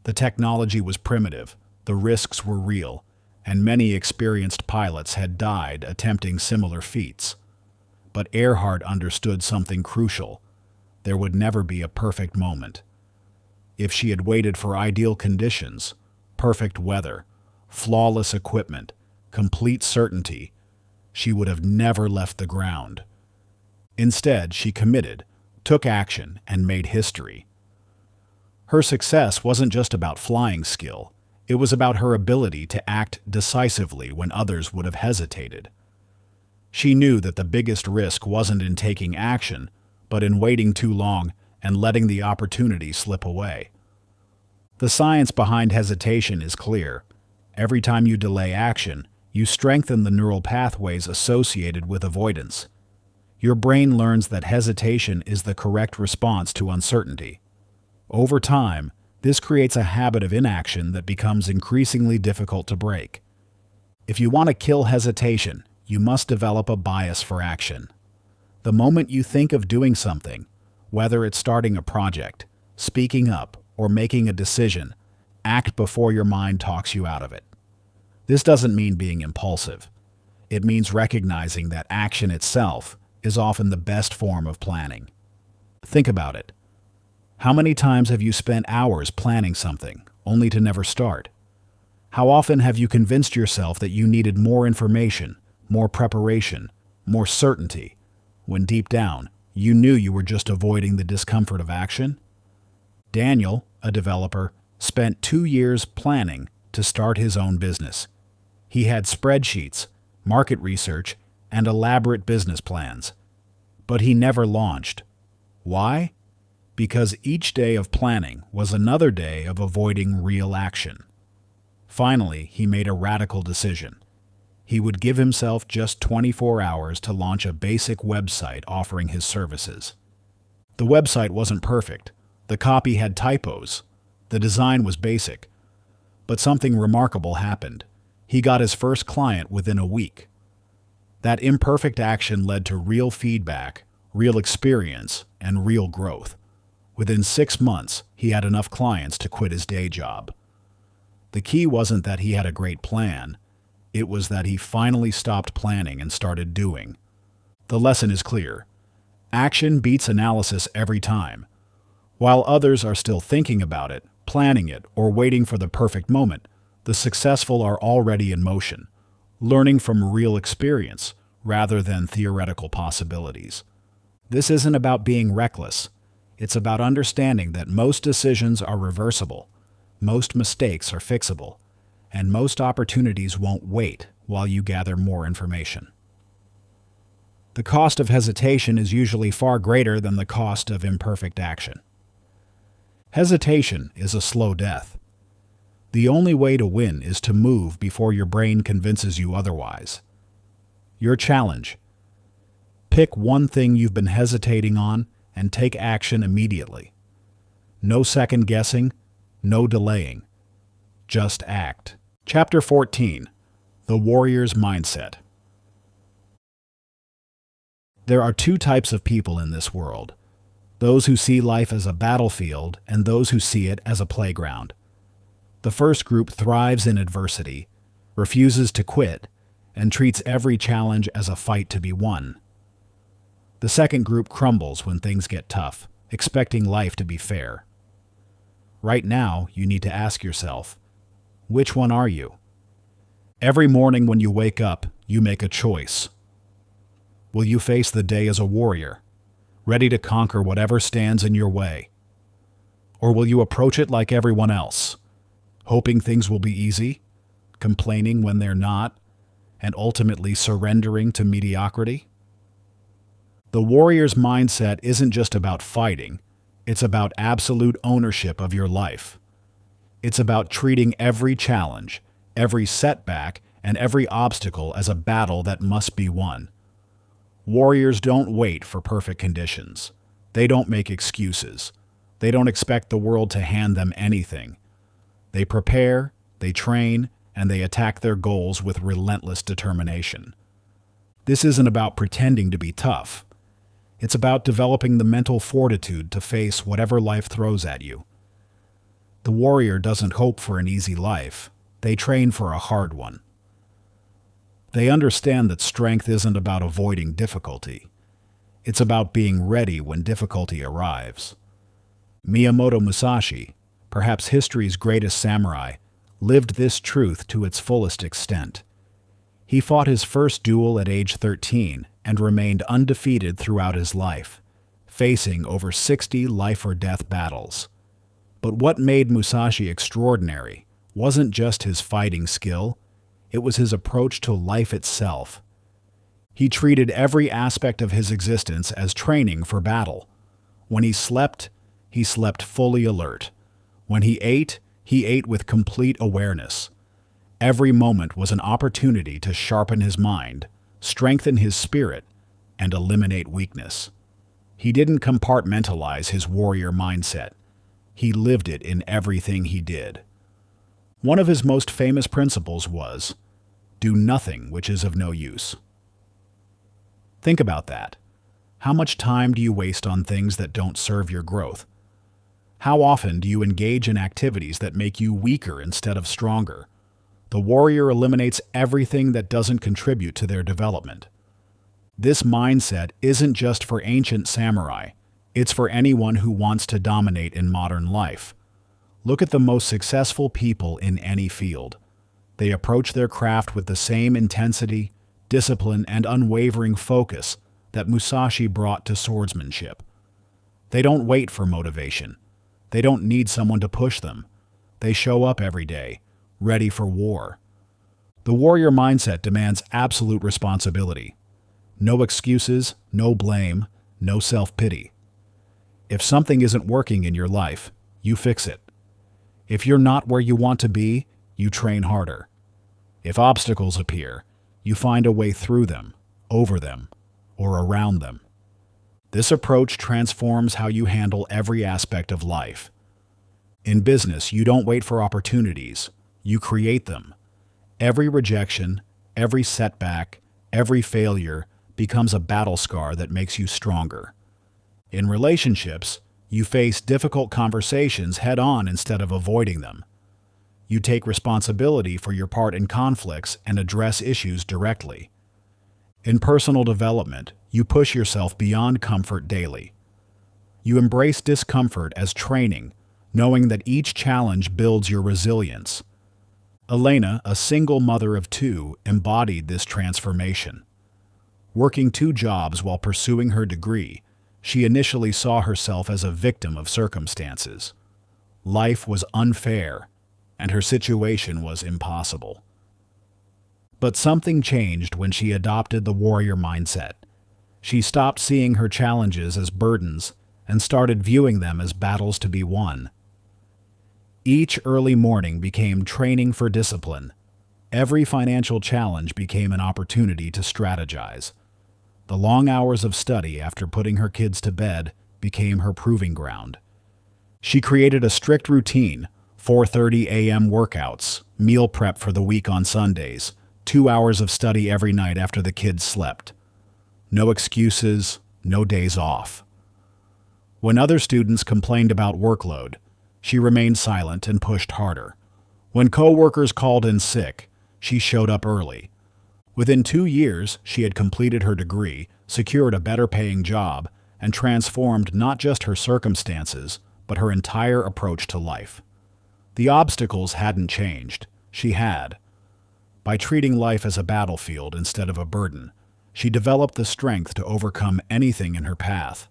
The technology was primitive, the risks were real, and many experienced pilots had died attempting similar feats. But Earhart understood something crucial. There would never be a perfect moment. If she had waited for ideal conditions, perfect weather, flawless equipment, complete certainty, she would have never left the ground. Instead, she committed, took action, and made history. Her success wasn't just about flying skill. It was about her ability to act decisively when others would have hesitated. She knew that the biggest risk wasn't in taking action, but in waiting too long and letting the opportunity slip away. The science behind hesitation is clear. Every time you delay action, you strengthen the neural pathways associated with avoidance. Your brain learns that hesitation is the correct response to uncertainty. Over time, this creates a habit of inaction that becomes increasingly difficult to break. If you want to kill hesitation, you must develop a bias for action. The moment you think of doing something, whether it's starting a project, speaking up, or making a decision, act before your mind talks you out of it. This doesn't mean being impulsive. It means recognizing that action itself is often the best form of planning. Think about it. How many times have you spent hours planning something, only to never start? How often have you convinced yourself that you needed more information, more preparation, more certainty, when deep down, you knew you were just avoiding the discomfort of action? Daniel, a developer, spent 2 years planning to start his own business. He had spreadsheets, market research, and elaborate business plans. But he never launched. Why? Because each day of planning was another day of avoiding real action. Finally, he made a radical decision. He would give himself just 24 hours to launch a basic website offering his services. The website wasn't perfect. The copy had typos. The design was basic. But something remarkable happened. He got his first client within a week. That imperfect action led to real feedback, real experience, and real growth. Within 6 months, he had enough clients to quit his day job. The key wasn't that he had a great plan. It was that he finally stopped planning and started doing. The lesson is clear. Action beats analysis every time. While others are still thinking about it, planning it, or waiting for the perfect moment, the successful are already in motion, learning from real experience rather than theoretical possibilities. This isn't about being reckless. It's about understanding that most decisions are reversible, most mistakes are fixable, and most opportunities won't wait while you gather more information. The cost of hesitation is usually far greater than the cost of imperfect action. Hesitation is a slow death. The only way to win is to move before your brain convinces you otherwise. Your challenge: pick one thing you've been hesitating on and take action immediately. No second guessing, no delaying. Just act. Chapter 14: The Warrior's Mindset. There are 2 types of people in this world: those who see life as a battlefield and those who see it as a playground. The first group thrives in adversity, refuses to quit, and treats every challenge as a fight to be won. The second group crumbles when things get tough, expecting life to be fair. Right now, you need to ask yourself, which one are you? Every morning when you wake up, you make a choice. Will you face the day as a warrior, ready to conquer whatever stands in your way? Or will you approach it like everyone else, hoping things will be easy, complaining when they're not, and ultimately surrendering to mediocrity? The warrior's mindset isn't just about fighting, it's about absolute ownership of your life. It's about treating every challenge, every setback, and every obstacle as a battle that must be won. Warriors don't wait for perfect conditions. They don't make excuses. They don't expect the world to hand them anything. They prepare, they train, and they attack their goals with relentless determination. This isn't about pretending to be tough. It's about developing the mental fortitude to face whatever life throws at you. The warrior doesn't hope for an easy life. They train for a hard one. They understand that strength isn't about avoiding difficulty. It's about being ready when difficulty arrives. Miyamoto Musashi, perhaps history's greatest samurai, lived this truth to its fullest extent. He fought his first duel at age 13 and remained undefeated throughout his life, facing over 60 life-or-death battles. But what made Musashi extraordinary wasn't just his fighting skill, it was his approach to life itself. He treated every aspect of his existence as training for battle. When he slept fully alert. When he ate with complete awareness. Every moment was an opportunity to sharpen his mind, strengthen his spirit, and eliminate weakness. He didn't compartmentalize his warrior mindset. He lived it in everything he did. One of his most famous principles was, "Do nothing which is of no use." Think about that. How much time do you waste on things that don't serve your growth? How often do you engage in activities that make you weaker instead of stronger? The warrior eliminates everything that doesn't contribute to their development. This mindset isn't just for ancient samurai, it's for anyone who wants to dominate in modern life. Look at the most successful people in any field. They approach their craft with the same intensity, discipline, and unwavering focus that Musashi brought to swordsmanship. They don't wait for motivation. They don't need someone to push them. They show up every day, ready for war. The warrior mindset demands absolute responsibility. No excuses, no blame, no self-pity. If something isn't working in your life, you fix it. If you're not where you want to be, you train harder. If obstacles appear, you find a way through them, over them, or around them. This approach transforms how you handle every aspect of life. In business, you don't wait for opportunities, you create them. Every rejection, every setback, every failure becomes a battle scar that makes you stronger. In relationships, you face difficult conversations head-on instead of avoiding them. You take responsibility for your part in conflicts and address issues directly. In personal development, you push yourself beyond comfort daily. You embrace discomfort as training, knowing that each challenge builds your resilience. Elena, a single mother of two, embodied this transformation. Working 2 jobs while pursuing her degree, she initially saw herself as a victim of circumstances. Life was unfair, and her situation was impossible. But something changed when she adopted the warrior mindset. She stopped seeing her challenges as burdens and started viewing them as battles to be won. Each early morning became training for discipline. Every financial challenge became an opportunity to strategize. The long hours of study after putting her kids to bed became her proving ground. She created a strict routine: 4:30 a.m. workouts, meal prep for the week on Sundays, 2 hours of study every night after the kids slept. No excuses, no days off. When other students complained about workload, she remained silent and pushed harder. When coworkers called in sick, she showed up early. Within 2 years, she had completed her degree, secured a better-paying job, and transformed not just her circumstances, but her entire approach to life. The obstacles hadn't changed. She had. By treating life as a battlefield instead of a burden, she developed the strength to overcome anything in her path.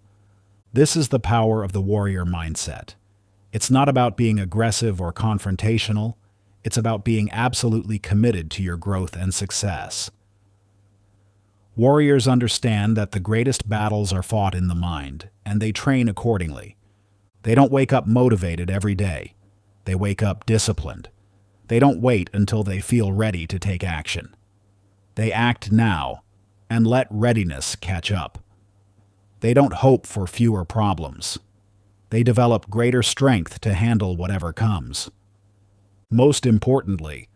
This is the power of the warrior mindset. It's not about being aggressive or confrontational. It's about being absolutely committed to your growth and success. Warriors understand that the greatest battles are fought in the mind, and they train accordingly. They don't wake up motivated every day. They wake up disciplined. They don't wait until they feel ready to take action. They act now and let readiness catch up. They don't hope for fewer problems. They develop greater strength to handle whatever comes. Most importantly,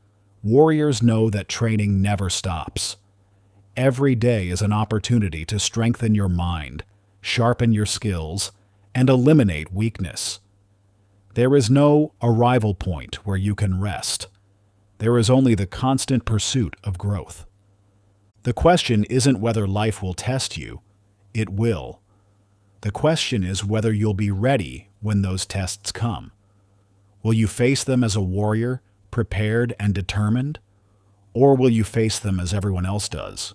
warriors know that training never stops. Every day is an opportunity to strengthen your mind, sharpen your skills, and eliminate weakness. There is no arrival point where you can rest. There is only the constant pursuit of growth. The question isn't whether life will test you. It will. The question is whether you'll be ready when those tests come. Will you face them as a warrior, prepared and determined? Or will you face them as everyone else does,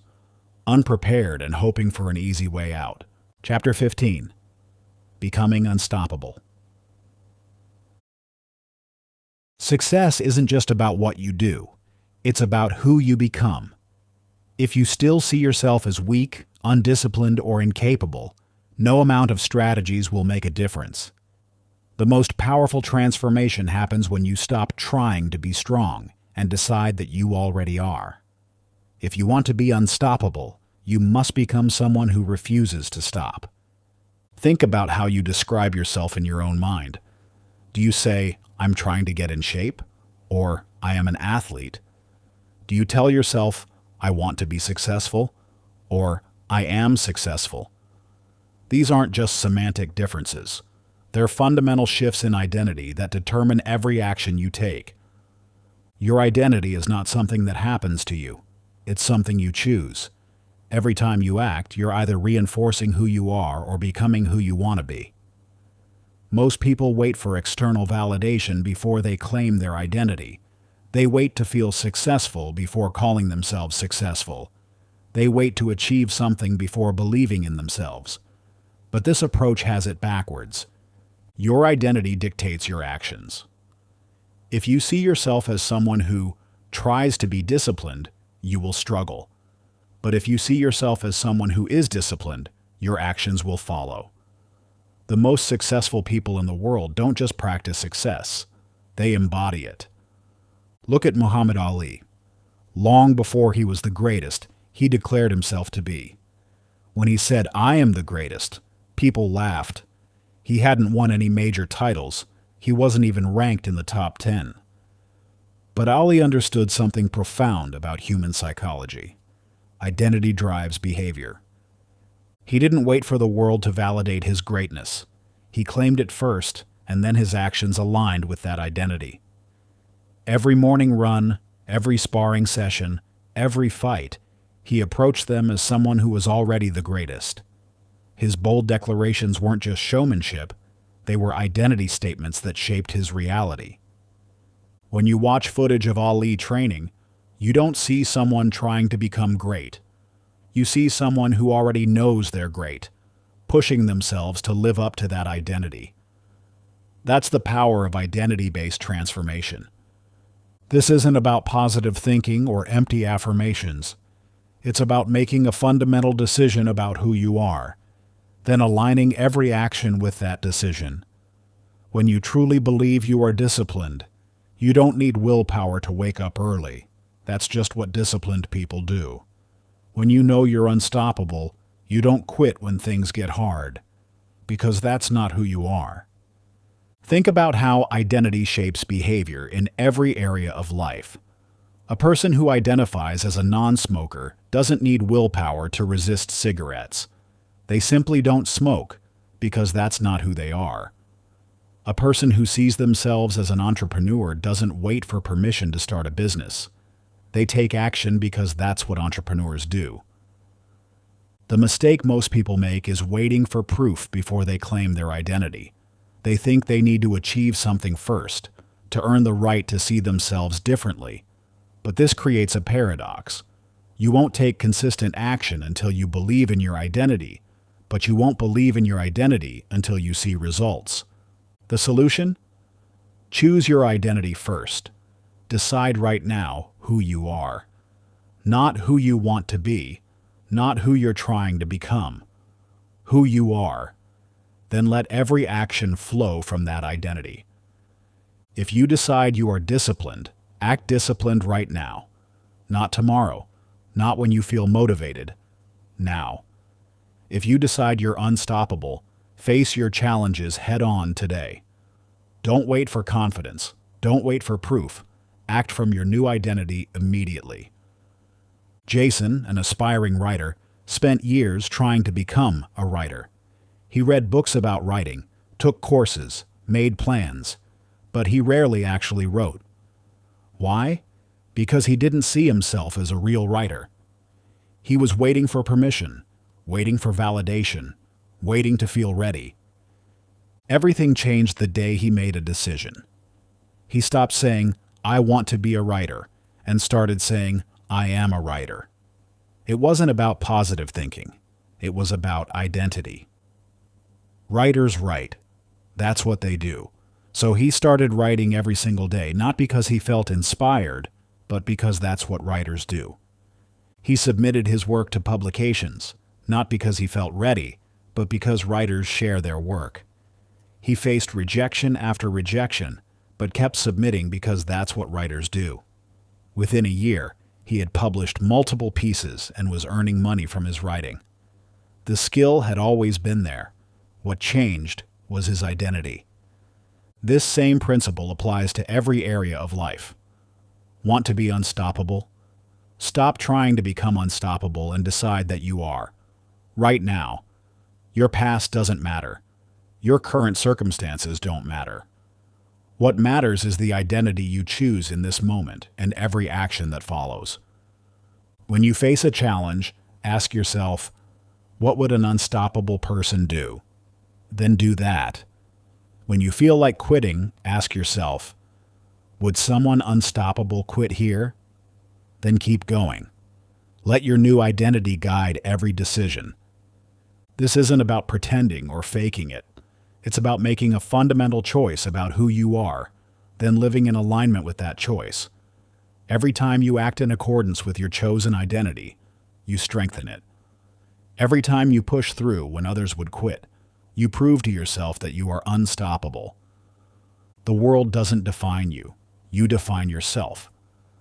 unprepared and hoping for an easy way out? Chapter 15. Becoming Unstoppable. Success isn't just about what you do. It's about who you become. If you still see yourself as weak, undisciplined, or incapable, no amount of strategies will make a difference. The most powerful transformation happens when you stop trying to be strong and decide that you already are. If you want to be unstoppable, you must become someone who refuses to stop. Think about how you describe yourself in your own mind. Do you say, "I'm trying to get in shape," or "I am an athlete"? Do you tell yourself, "I want to be successful," or "I am successful"? These aren't just semantic differences. They're fundamental shifts in identity that determine every action you take. Your identity is not something that happens to you. It's something you choose. Every time you act, you're either reinforcing who you are or becoming who you want to be. Most people wait for external validation before they claim their identity. They wait to feel successful before calling themselves successful. They wait to achieve something before believing in themselves. But this approach has it backwards. Your identity dictates your actions. If you see yourself as someone who tries to be disciplined, you will struggle. But if you see yourself as someone who is disciplined, your actions will follow. The most successful people in the world don't just practice success, they embody it. Look at Muhammad Ali. Long before he was the greatest, he declared himself to be. When he said, "I am the greatest," people laughed. He hadn't won any major titles. He wasn't even ranked in the top 10. But Ali understood something profound about human psychology. Identity drives behavior. He didn't wait for the world to validate his greatness. He claimed it first, and then his actions aligned with that identity. Every morning run, every sparring session, every fight, he approached them as someone who was already the greatest. His bold declarations weren't just showmanship, they were identity statements that shaped his reality. When you watch footage of Ali training, you don't see someone trying to become great. You see someone who already knows they're great, pushing themselves to live up to that identity. That's the power of identity-based transformation. This isn't about positive thinking or empty affirmations. It's about making a fundamental decision about who you are, then aligning every action with that decision. When you truly believe you are disciplined, you don't need willpower to wake up early. That's just what disciplined people do. When you know you're unstoppable, you don't quit when things get hard, because that's not who you are. Think about how identity shapes behavior in every area of life. A person who identifies as a non-smoker doesn't need willpower to resist cigarettes. They simply don't smoke, because that's not who they are. A person who sees themselves as an entrepreneur doesn't wait for permission to start a business. They take action because that's what entrepreneurs do. The mistake most people make is waiting for proof before they claim their identity. They think they need to achieve something first, to earn the right to see themselves differently. But this creates a paradox. You won't take consistent action until you believe in your identity, but you won't believe in your identity until you see results. The solution? Choose your identity first. Decide right now who you are. Not who you want to be, not who you're trying to become. Who you are. Then let every action flow from that identity. If you decide you are disciplined, act disciplined right now. Not tomorrow, not when you feel motivated. Now. If you decide you're unstoppable, face your challenges head-on today. Don't wait for confidence. Don't wait for proof. Act from your new identity immediately. Jason, an aspiring writer, spent years trying to become a writer. He read books about writing, took courses, made plans, but he rarely actually wrote. Why? Because he didn't see himself as a real writer. He was waiting for permission, waiting for validation, waiting to feel ready. Everything changed the day he made a decision. He stopped saying, "I want to be a writer," and started saying, "I am a writer." It wasn't about positive thinking. It was about identity. Writers write. That's what they do. So he started writing every single day, not because he felt inspired, but because that's what writers do. He submitted his work to publications, not because he felt ready, but because writers share their work. He faced rejection after rejection, but kept submitting because that's what writers do. Within a year, he had published multiple pieces and was earning money from his writing. The skill had always been there. What changed was his identity. This same principle applies to every area of life. Want to be unstoppable? Stop trying to become unstoppable and decide that you are. Right now. Your past doesn't matter. Your current circumstances don't matter. What matters is the identity you choose in this moment and every action that follows. When you face a challenge, ask yourself, what would an unstoppable person do? Then do that. When you feel like quitting, ask yourself, would someone unstoppable quit here? Then keep going. Let your new identity guide every decision. This isn't about pretending or faking it. It's about making a fundamental choice about who you are, then living in alignment with that choice. Every time you act in accordance with your chosen identity, you strengthen it. Every time you push through when others would quit, you prove to yourself that you are unstoppable. The world doesn't define you. You define yourself.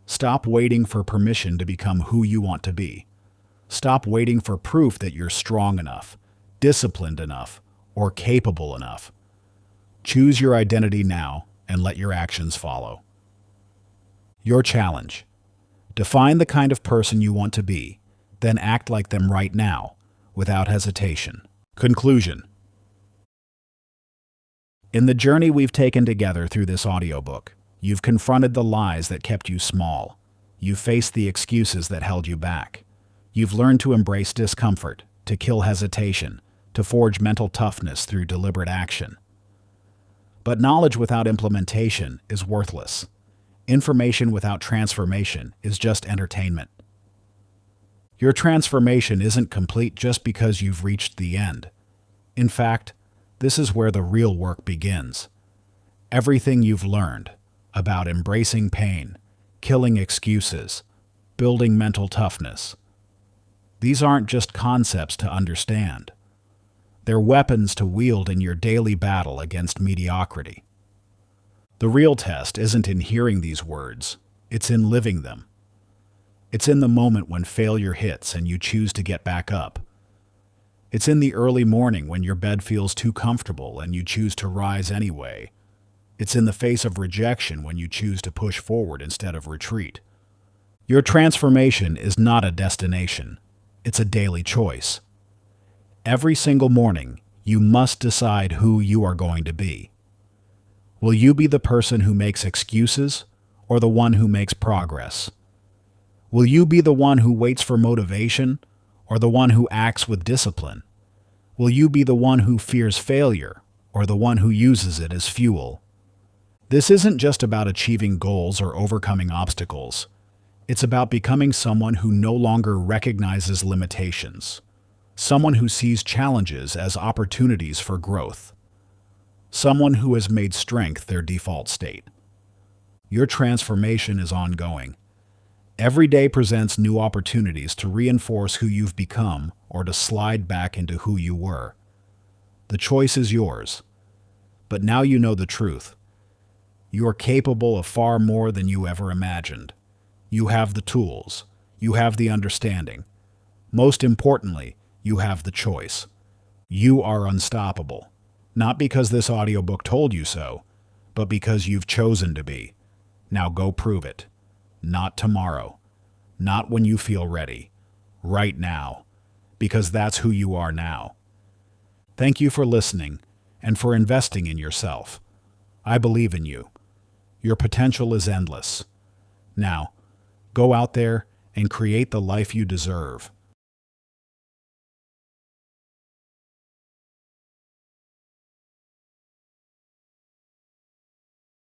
Stop waiting for permission to become who you want to be. Stop waiting for proof that you're strong enough, disciplined enough, or capable enough. Choose your identity now and let your actions follow. Your challenge. Define the kind of person you want to be, then act like them right now, without hesitation. Conclusion. In the journey we've taken together through this audiobook, you've confronted the lies that kept you small. You've faced the excuses that held you back. You've learned to embrace discomfort, to kill hesitation, to forge mental toughness through deliberate action. But knowledge without implementation is worthless. Information without transformation is just entertainment. Your transformation isn't complete just because you've reached the end. In fact, this is where the real work begins. Everything you've learned about embracing pain, killing excuses, building mental toughness, these aren't just concepts to understand. They're weapons to wield in your daily battle against mediocrity. The real test isn't in hearing these words, it's in living them. It's in the moment when failure hits and you choose to get back up. It's in the early morning when your bed feels too comfortable and you choose to rise anyway. It's in the face of rejection when you choose to push forward instead of retreat. Your transformation is not a destination, it's a daily choice. Every single morning, you must decide who you are going to be. Will you be the person who makes excuses or the one who makes progress? Will you be the one who waits for motivation or the one who acts with discipline? Will you be the one who fears failure or the one who uses it as fuel? This isn't just about achieving goals or overcoming obstacles. It's about becoming someone who no longer recognizes limitations. Someone who sees challenges as opportunities for growth. Someone who has made strength their default state. Your transformation is ongoing. Every day presents new opportunities to reinforce who you've become or to slide back into who you were. The choice is yours. But now you know the truth. You are capable of far more than you ever imagined. You have the tools. You have the understanding. Most importantly, you have the choice. You are unstoppable. Not because this audiobook told you so, but because you've chosen to be. Now go prove it. Not tomorrow. Not when you feel ready. Right now. Because that's who you are now. Thank you for listening and for investing in yourself. I believe in you. Your potential is endless. Now, go out there and create the life you deserve.